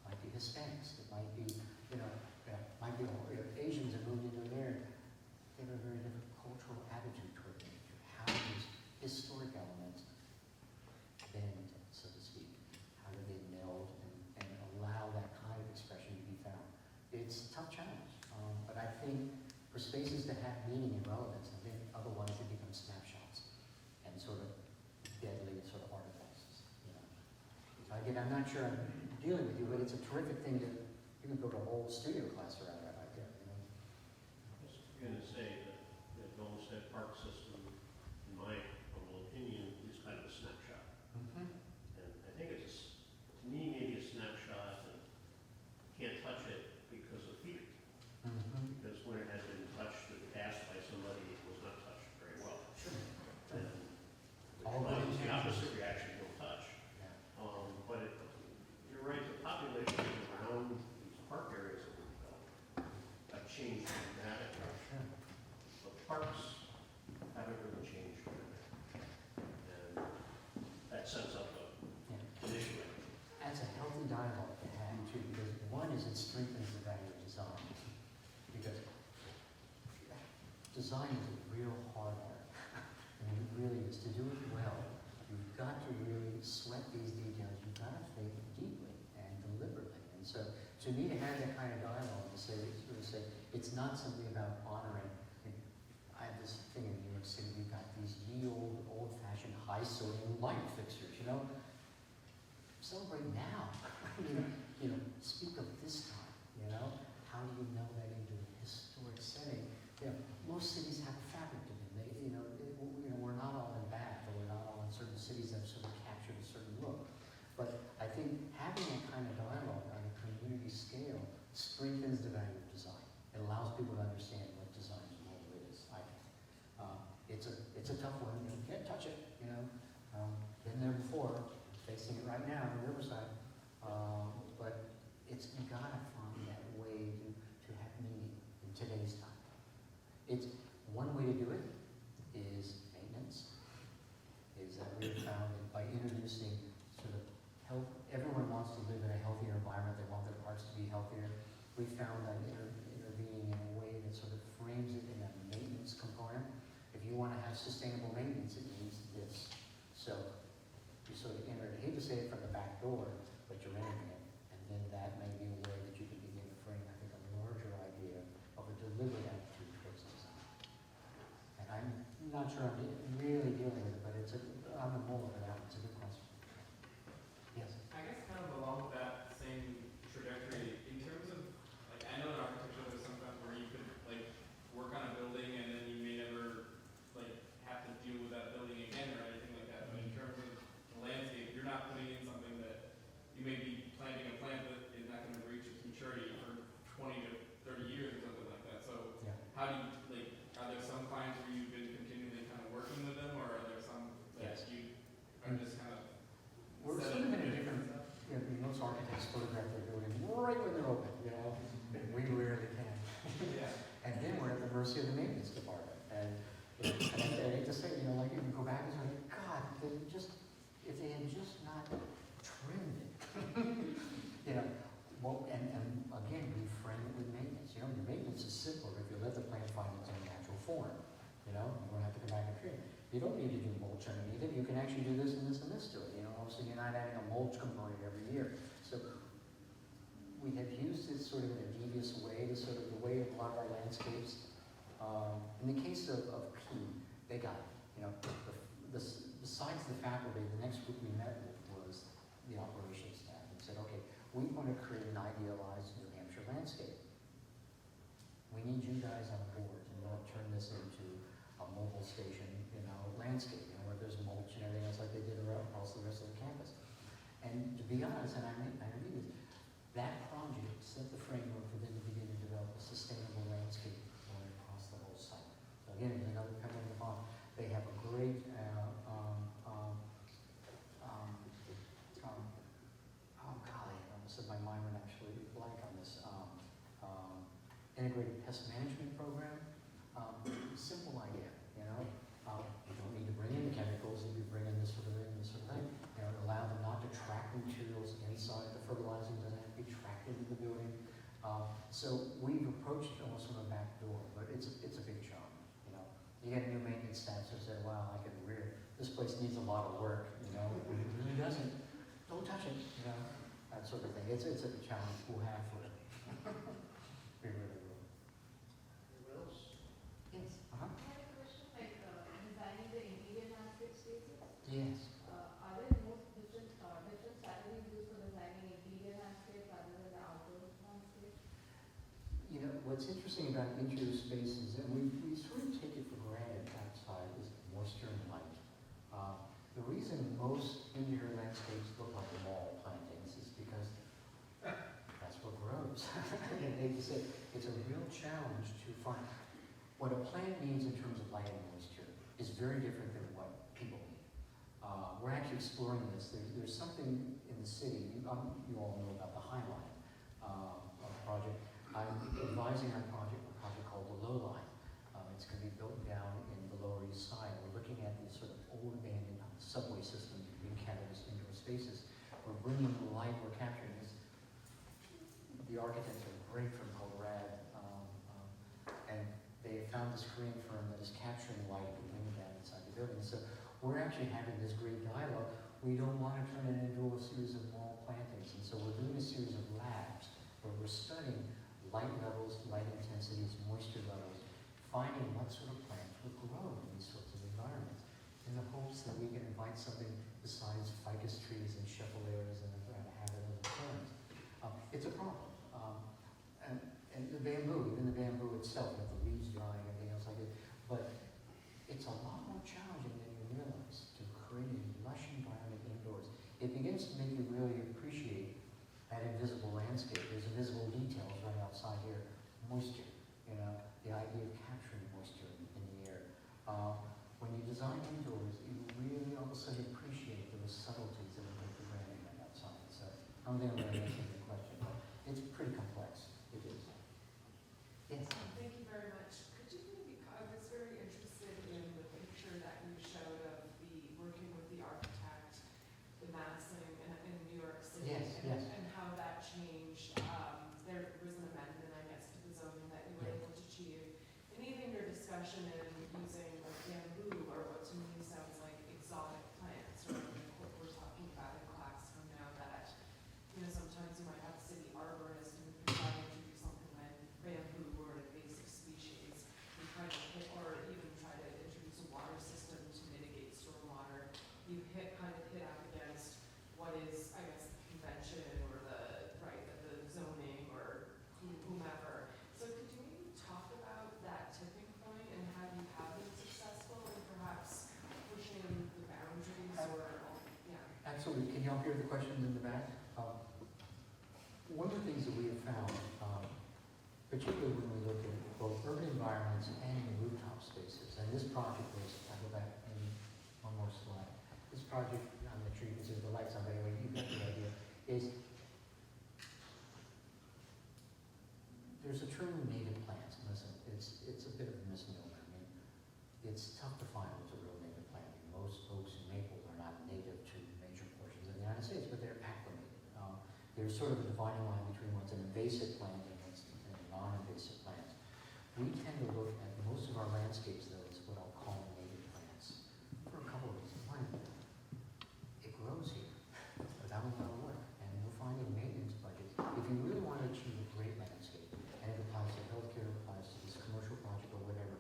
Might be Hispanics, it might be, might be Asians that moved into there. They have a very different cultural attitude toward nature. How does historic elements bend, so to speak? How do they meld and allow that kind of expression to be found? It's a tough challenge, but I think for spaces to have meaning and relevance, I think otherwise they become snapshots and sort of deadly sort of artifacts. So again, I'm not sure I'm dealing with you, but it's a terrific thing to, you can build a whole studio class around that idea. I was going to say that the Homestead Park system, in my humble opinion, is kind of a snapshot. Mm-hmm. And I think it's, to me, maybe a snapshot that can't touch it because of fear. Mm-hmm. Because when it had been touched in the past by somebody, it was not touched very well. Sure. And All which good causes the intentions. opposite reaction, don't touch. Yeah. But you're right, the population around these park areas that we've built have changed dramatically. Sure. The parks haven't really changed very much. And that sets up Yeah. an issue. That's a healthy dialogue to have too, because one is it strengthens the value of design. Because design is a real hard art. I mean, it really is. To do it well, you've got to really sweat these details. You've got to think deeply and deliberately. And so, to me, to have that kind of dialogue, to say, sort of say, it's not simply about honoring. I have this thing in New York City. We've got these ye old, old-fashioned, high-sodium light fixtures. Celebrate now. Speak of this time. How do you meld that into a historic setting? Most cities have a fabric to them. We're not all in Bath, or we're not all in certain cities that sort of captured a certain look. But I think having that kind of dialogue on a community scale strengthens the value of design. It allows people to understand what design's role is. I think it's a tough one. You can't touch it. Been there before. Facing it right now in the Riverside. But you gotta find that way to have meaning in today's time. It's one way to do it is maintenance. Is that we have found that by introducing sort of health, everyone wants to live in a healthier environment. They want their parks to be healthier. We found that intervening in a way that sort of frames it in a maintenance component. If you want to have sustainable maintenance, it means this. So you sort of enter it. I hate to say it from the back door, but you're entering it. And then that may be a way that you can begin to frame, I think, a larger idea of a deliberate attitude towards design. And I'm not sure I'm really dealing with it, but I'm a mold of that. It's a good question. Yes? I guess kind of along that same trajectory, in terms of, I know in architecture there's sometimes where you could, work on a building and then you may never, have to deal with that building again or anything like that. But in terms of the landscape, you're not putting in something that you may be planting a plant that is not going to reach its maturity for 20 to 30 years or something like that. So Yeah. how do you, are there some clients where you've been continually kind of working with them, or are there some that Yes. you are just kind of We're set sort of up in a to do different, stuff? most architects photograph their building right when they're open, We rarely can. Yeah. And then we're at the mercy of the maintenance department. And I hate to say, you can go back and say, God, if they had just not trimmed it. And again, we frame it with maintenance. Your maintenance is simpler if you let the plant find its own natural form. You don't have to come back and trim. You don't need to do mulch underneath it. You can actually do this and this and this to it. So you're not adding a mulch component every year. So we have used it sort of in a devious way, to sort of the way of a lot of our landscapes. In the case of P, they got it. Besides the faculty, the next group we met with was the operations staff and said, okay, we want to create an idealized New Hampshire landscape. We need you guys on board to not turn this into a mobile station, landscape, where there's mulch and everything else like they did across the rest of the campus. And to be honest, and I mean this, that project set the framework for them to begin to develop a sustainable landscape going across the whole site. So again, there's another penny in the bottom. They have a great, oh golly, I almost said my mind went pest management program. Simple idea, you know. You don't need to bring in the chemicals, if you bring in this sort of thing, you know, allow them not to track materials inside the fertilizing, doesn't have to be tracked into the building. So we've approached it almost from a back door, but it's a big job, you know. You get new maintenance staff who say, wow, this place needs a lot of work, you know, it really doesn't. Don't touch it, you know, that sort of thing. It's a challenge we'll have for it. We really will. Anyone else? Yes. I have a question, like designing the interior landscape spaces. Yes. Are there more different strategies used for designing interior landscape rather than the outdoor landscape? You know, what's interesting about interior spaces, and we sort of take it for granted outside, is moisture and light. The reason most interior landscapes look like mall plantings is because that's what grows. And they say it's a real challenge to find what a plant needs in terms of light and moisture is very different than what people need. We're actually exploring this. There's something in the city, you all know about the High Line project. I'm advising on a project called the Low Line. It's going to be built down in the Lower East Side. We're looking at these sort of old abandoned subway systems in cannabis indoor spaces. We're bringing the light, we're capturing this. The architects are great from Colorado, and they have found this Korean firm that is capturing light and bringing it down inside the building. So we're actually having this great dialogue. We don't want to turn it into a series of mall plantings, and so we're doing a series of labs where we're studying light levels, light intensities, moisture levels, finding what sort of plants would grow in these sorts of environments, in the hopes that we can invite something besides ficus trees and chevaliers and a habit of the ferns. It's a problem. And the bamboo, even the bamboo itself, with the leaves drying and everything else like it, but it's a lot more challenging than you realize to create a lush environment indoors. It begins to make you really appreciate that invisible landscape. There's invisible details right outside here. Moisture, you know, the idea of capturing moisture in the air. When you design indoors, you really all of a sudden appreciate those subtleties that we take for granted right outside. So I don't think I'm going to answer your question, but it's pretty complex. It is. Yes. Thank you very much. Could you maybe, I was very interested in the picture that you showed of the working with the architect, the massing in New York City, Yes, and, yes. and how that changed. There was an amendment, I guess, to the zoning that you were able to achieve. And even your discussion in using like bamboo or what to me sounds like exotic plants, or like what we're talking about in class from now, that you know sometimes you might have a city arborist and you try to do something like bamboo or an invasive species, you kind of hit, or even try to introduce a water system to mitigate stormwater. You kind of hit out against what is, I guess, the convention or the zoning or whomever. So could you maybe talk about that tipping point and how you have been successful in perhaps pushing the boundaries or, yeah. Absolutely. Can y'all hear the questions in the back? One of the things that we have found, particularly when we look at both urban environments and rooftop spaces, and this project was, I'll go back in one more slide. This project, I'm not sure you can see the lights on, but anyway, you get the idea, is there's a term native plants. Listen, it's a bit of a misnomer. I mean, it's tough to find what's a real native plant. I mean, most oaks and maples are not native to major portions of the United States, but they're acclimated. There's sort of a dividing line between what's an invasive plant and what's a non-invasive plant. We tend to look at most of our landscapes, though, as what I'll call native plants for a couple of reasons. One, it grows here without a lot of work, and we're finding maintenance budgets. If you really want to achieve a great landscape, and it applies to healthcare, applies to this commercial project or whatever,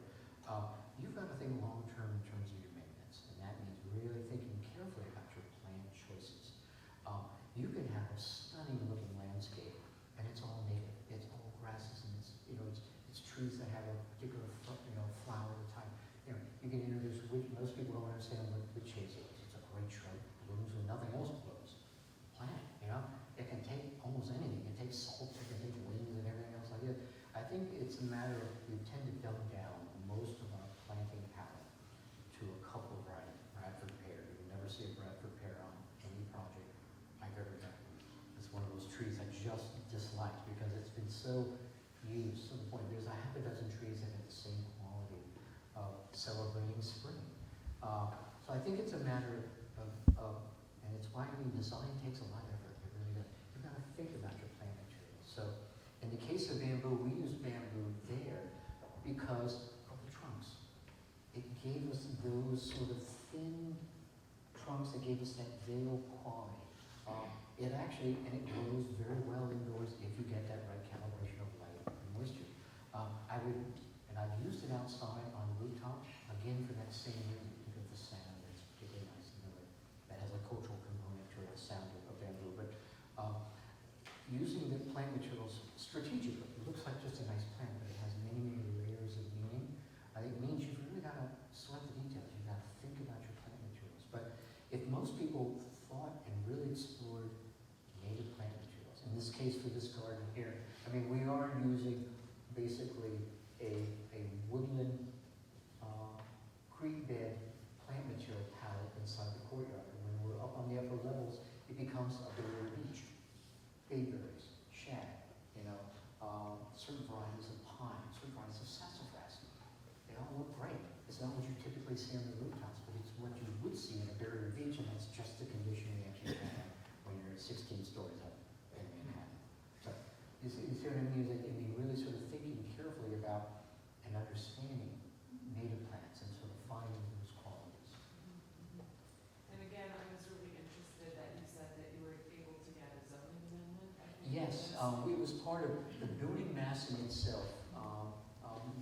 you've got to think long-term in terms of your maintenance, and that means really thinking carefully about your plant choices. You can have a stunning-looking landscape, and it's all native. It's all grasses, and it's trees that have a particular flower type. You can introduce most people don't understand what witch hazel is. It's a great shrub, blooms when nothing else blooms. Plant, it can take almost anything. It can take salt, it can take wind and everything else like that. I think it's a matter of we tend to dumb down most of our planting palette to a couple of Bradford pear. You will never see a Bradford pear on any project I've ever done. It's one of those trees I just dislike because it's been so use. So the point, there's a half a dozen trees that have the same quality of celebrating spring. So I think it's a matter of, and it's why design takes a lot of effort. It really does. You've got to think about your plant materials. So in the case of bamboo, we use bamboo there because of the trunks. It gave us those sort of thin trunks that gave us that veil quality. It actually, and it grows very well indoors if you get that right calibration of light and moisture. I've used it outside on the rooftop, again for that same reason, because the sound is particularly nice and that has a cultural component to it, the sound of bamboo. But using the plant materials strategically, it looks like just a nice plant, but it has many, many layers of meaning. It means you've really got to sweat the details. You've got to think about your plant materials. But if most people thought and really explored native plant materials, in this case for this garden here, I mean, we are using basically a woodland creek bed plant material palette inside the courtyard. And when we're up on the upper levels, it becomes a barrier beach. Bayberries, shad, certain varieties of pine, certain varieties of sassafras. They all look great. It's not what you typically see on the rooftops, but it's what you would see in a barrier beach, and that's just the condition we actually have when you're 16 stories up in Manhattan. So you see what I mean? I mean, really sort of thinking carefully about and understanding native plants and sort of finding those qualities. And again, I was really interested that you said that you were able to get a zoning amendment. I think Yes, it was. it was part of the building massing itself.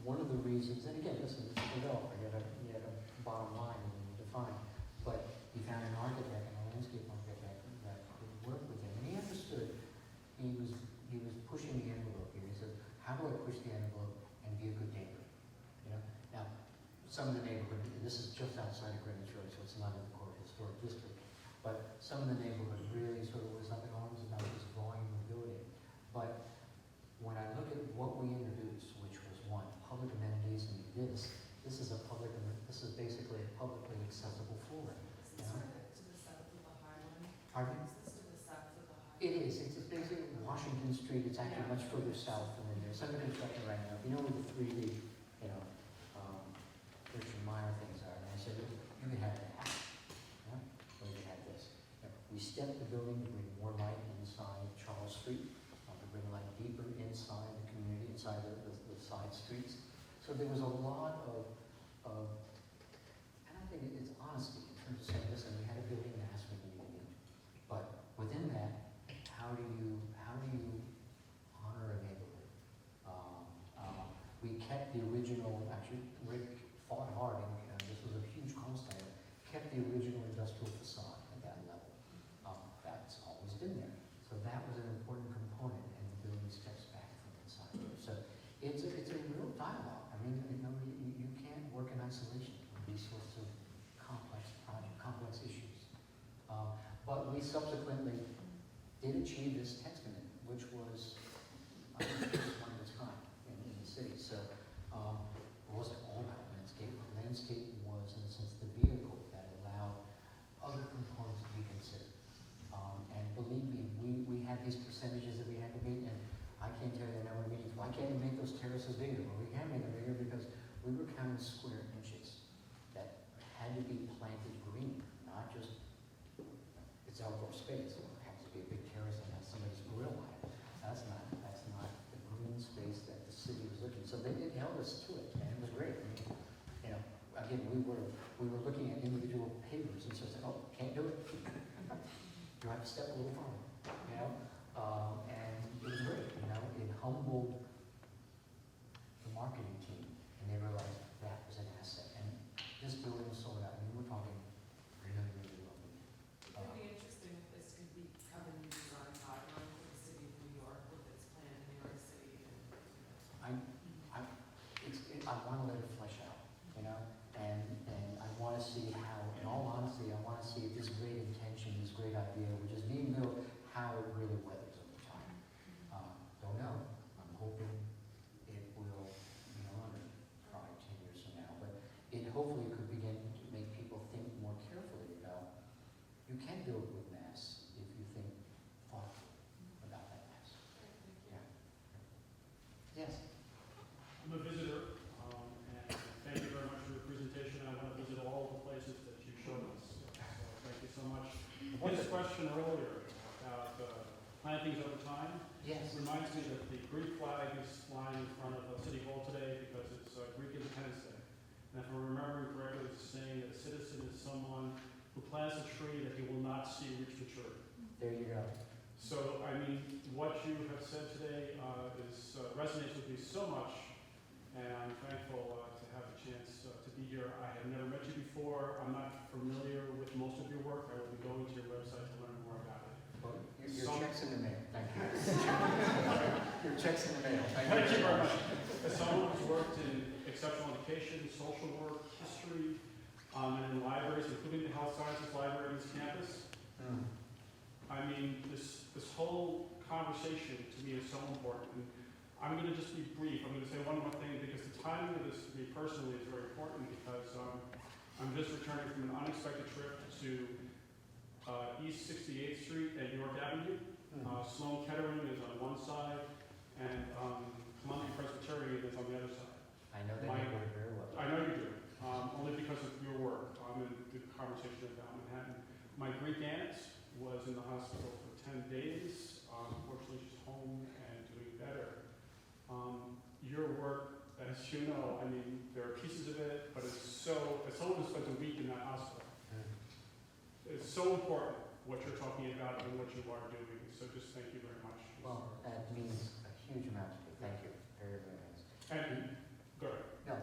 One of the reasons, and again, listen, it's a developer, you had a bottom line and you define, but he found an architect and a landscape architect that could work with him, and he understood he was pushing the envelope here. He said, how do I push the envelope and be a good neighbor? Now, some of the neighborhood, this is just outside of Greenwich Village, so it's not in the core historic district, but some of the neighborhood really sort of was up in arms about this volume of building. But when I look at what we introduced, which was one, public amenities, and this is basically a publicly accessible floor. Is this sort of to the south of the Highland? Pardon me? Is this to the south of the Highland? It is. It's basically Washington Street. It's actually Yeah. much further south than in there. It's under construction right now. If you know where the 3D, Christian Meyer things are, and I said, you can have that. Yeah? Or you can have this. We stepped the building to bring more light inside Charles Street, to bring light deeper inside the community, inside the side streets. So there was a lot of, and I think it's honesty in terms of saying, listen, we had a building mass we needed to meet. But within that, how do you honor a neighborhood? We kept the original, actually, Rick fought hard, and this was a huge cost item, kept the original industrial facade at that level. That's always been there. So that was an important component, and the building steps back from inside there. So it's a real dialogue. I mean, you can't work in isolation with these sorts of complex issues. But we subsequently did achieve this text amendment, which was one of its kind in the city. So it wasn't all about landscape. Landscape was, in a sense, the vehicle that allowed other components to be considered. And believe me, we had these percentages that we had to meet, and I can't tell you the number of meetings. Why can't we make those terraces bigger? Well, we can make them bigger because we were counting square inches that had to be planted green, not just it's outdoor space. It has to be a big terrace and have somebody's grill on it. That's not the green space that the city was looking. So it held us to it, and it was great. I mean, again, we were looking at individual pavers, and so it's like, oh, can't do it. You have to step a little farther, and it was great. It humbled the marketing team, and they realized that was an asset. And this building was sold out. I mean, we're talking really, really lovely. It'd be interesting if this could become a new design guideline for the city of New York with its plan in New York City. I want to let it flesh out, and I want to see how, in all honesty, I want to see if this great intention, this great idea, which is being built, how it really weathers over time. Don't know. I'm hoping it will be honored probably 10 years from now, but it hopefully could begin to make people think more carefully about, you can build with mass if you think thoughtfully about that mass. Yeah. Yes. question earlier about plantings over time. Yes. Reminds me that the Greek flag is flying in front of City Hall today because it's Greek Independence Day. And if I'm remembering correctly, it's saying that a citizen is someone who plants a tree that he will not see reach maturity. There you go. So, I mean, what you have said today resonates with me so much, and I'm thankful to have a chance to be here. I have never met you before. I'm not familiar with most of your work. I will be going to your website to learn more about it. Well, your check's in the mail. Thank you. Your check's in the mail. Thank you very much. As someone who's worked in exceptional education, social work, history, and in libraries, including the health sciences library on this campus, I mean, this whole conversation to me is so important. And I'm going to just be brief. I'm going to say one more thing because the timing of this, to me personally, is very important because I'm just returning from an unexpected trip to East 68th Street and York Avenue. Sloan Kettering is on one side, and Columbia Presbyterian is on the other side. I know that neighborhood very well. I know you do, only because of your work and the conversation about Manhattan. My Greek aunt was in the hospital for 10 days. Unfortunately, she's home and doing better. Your work, as you know, I mean, there are pieces of it, but it's so, as someone who spent a week in that hospital, it's so important what you're talking about and what you are doing. So just thank you very much. Well, that means a huge amount to me. Thank you. Very, very nice. And, go ahead. No,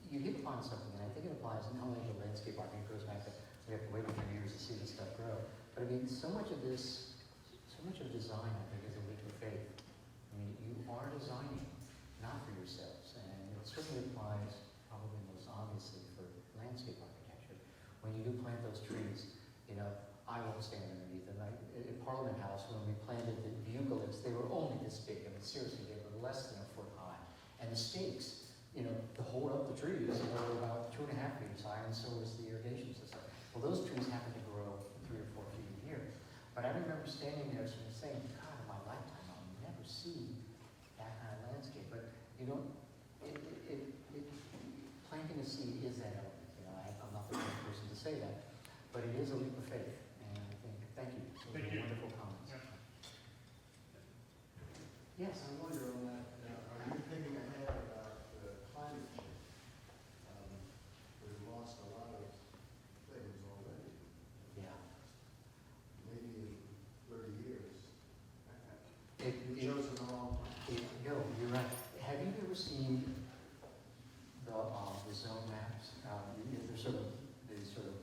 you hit upon something, and I think it applies not only to landscape art, it goes back to, we have to wait for years to see this stuff grow. But I mean, so much of this, so much of design, I think, is a leap of faith. I mean, you are designing, not for yourselves, and it certainly applies probably most obviously for landscape architecture. When you do plant those trees, you know, I won't stand underneath them. In Parliament House, when we planted the eucalypts, they were only this big. I mean, seriously, they were less than a foot high. And the stakes, you know, to hold up the trees, were about 2.5 meters high, and so was the irrigation system. Well, those trees happen to grow 3 or 4 feet a year. But I remember standing there sort of saying, God, in my lifetime, I'll never see that kind of landscape. But, you know, planting a seed is that element. You know, I'm not the first person to say that. But it is a leap of faith. And I think, thank you. Those Thank were you. wonderful comments. Yeah. Yes. I wonder on that, are you thinking ahead about climate change? We've lost a lot of things already. Yeah. Maybe in 30 years. It, You've chosen the wrong time. No, you're right. Have you ever seen the zone maps?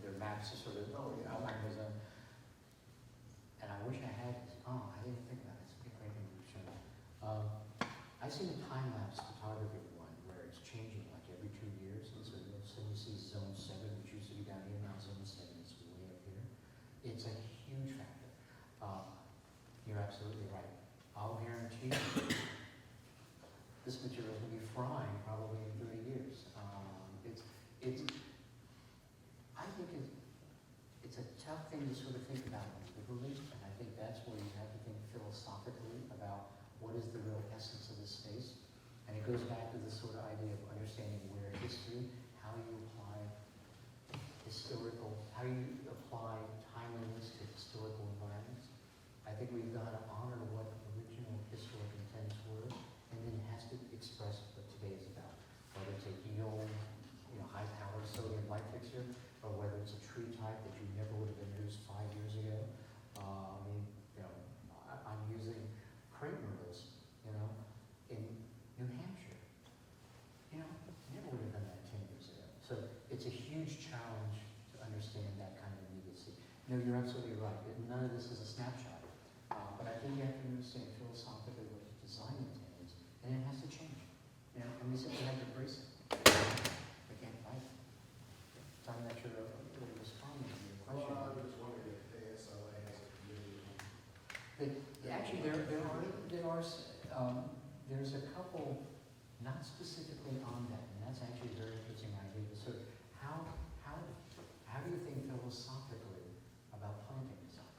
Their maps are sort of outline the zone. And I wish I had. I didn't think about it. It's a great thing to show. I've seen a time-lapse photography one where it's changing like every 2 years. And so you see zone 7, which used to be down here, now zone 7 is way up here. It's a huge factor. You're absolutely right. I'll guarantee you this material will be frying probably in 30 years. I think it's a tough thing to sort of think about literally, and I think that's where you have to think philosophically about what is the real essence of this space. And it goes back to this sort of idea of understanding where history, how you apply timeliness to historical environments. I think we've got to honor what original historic intents were, and then it has to express what today is about. Whether it's a yield, high-powered sodium light fixture, or whether it's a tree type that you never would have introduced 5 years ago. I'm using crepe myrtles, in New Hampshire. Never would have done that 10 years ago. So it's a huge challenge to understand that kind of immediacy. No, you're absolutely right. None of this is a snapshot. But I think you have to understand philosophically what the design intent is, and it has to change. And we simply have to embrace it. We can't fight it. So I'm not sure really responding to your question. Well, I was wondering if ASLA has a committee. Actually, there's a couple, not specifically on that, and that's actually a very interesting idea. So how do you think philosophically about planting design,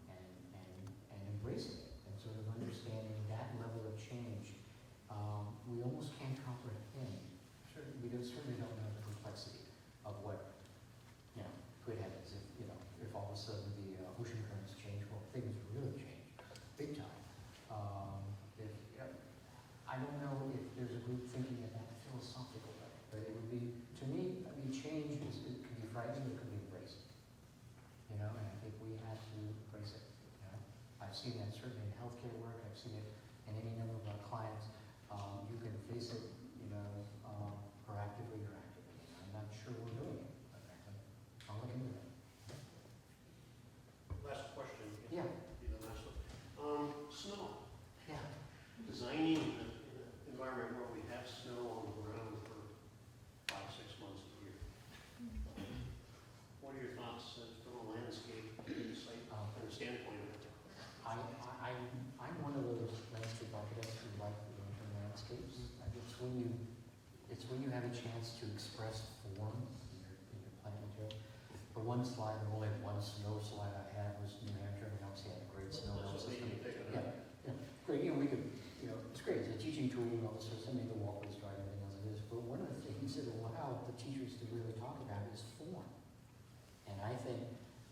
and embracing it, and sort of understanding that level of change? We almost can't comprehend. We certainly don't know the complexity of what could happen if all of a sudden group thinking about the philosophical level. But it would be, to me, I mean, change is, it could be frightening, it could be embraced. You know, and I think we have to embrace it, you know. I've seen that certainly in healthcare work, I've seen it in any number of our clients. You can face it, you know, proactively or actively. I'm not sure we're doing it, but I'll look into that. Last question. Yeah. Be the last one. Snow. Yeah. Designing in an environment where we have snow on the ground for 5-6 months a year. What are your thoughts from a landscape site standpoint of it? I'm one of those landscape architects who like the long-term landscapes. It's when you have a chance to express form in your plant material. The one slide, the only one snow slide I had was New Hampshire, and obviously had a great snow melt That's what system. made me think of Yeah, that. yeah, great, you know, we could, you know, it's great, it's a teaching tool and all this sort of stuff, made the walkways dry and everything else it is. But one of the things that will allow the teachers to really talk about is form. And I think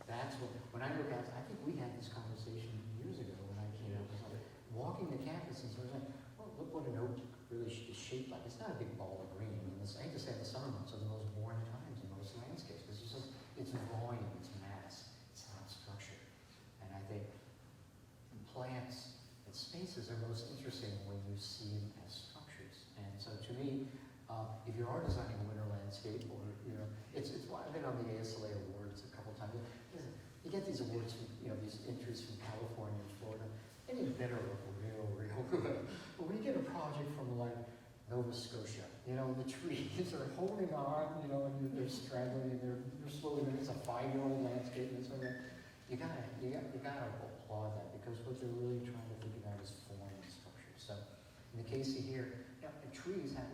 that's when I look at, I think we had this conversation years ago when I came out, walking the campus and sort of like, well, look what an oak really is shaped like. It's not a big ball of green. I mean, I hate to say the summer months are the most boring times in most landscapes. It's just, it's volume, it's mass, it's not structure. And I think plants and spaces are most interesting when you see them as structures. And so to me, if you are designing a winter landscape, or you know, it's why I've been on the ASLA awards a couple times. You get these awards from, you know, these entries from California and Florida. They need better look real good. But when you get a project from like Nova Scotia, you know, the trees are holding on, you know, and they're straggling and they're slowly, it's a 5-year-old landscape and so on. You gotta applaud that, because what they're really trying to think about is form and structure. So in the case of here, yeah, the trees have,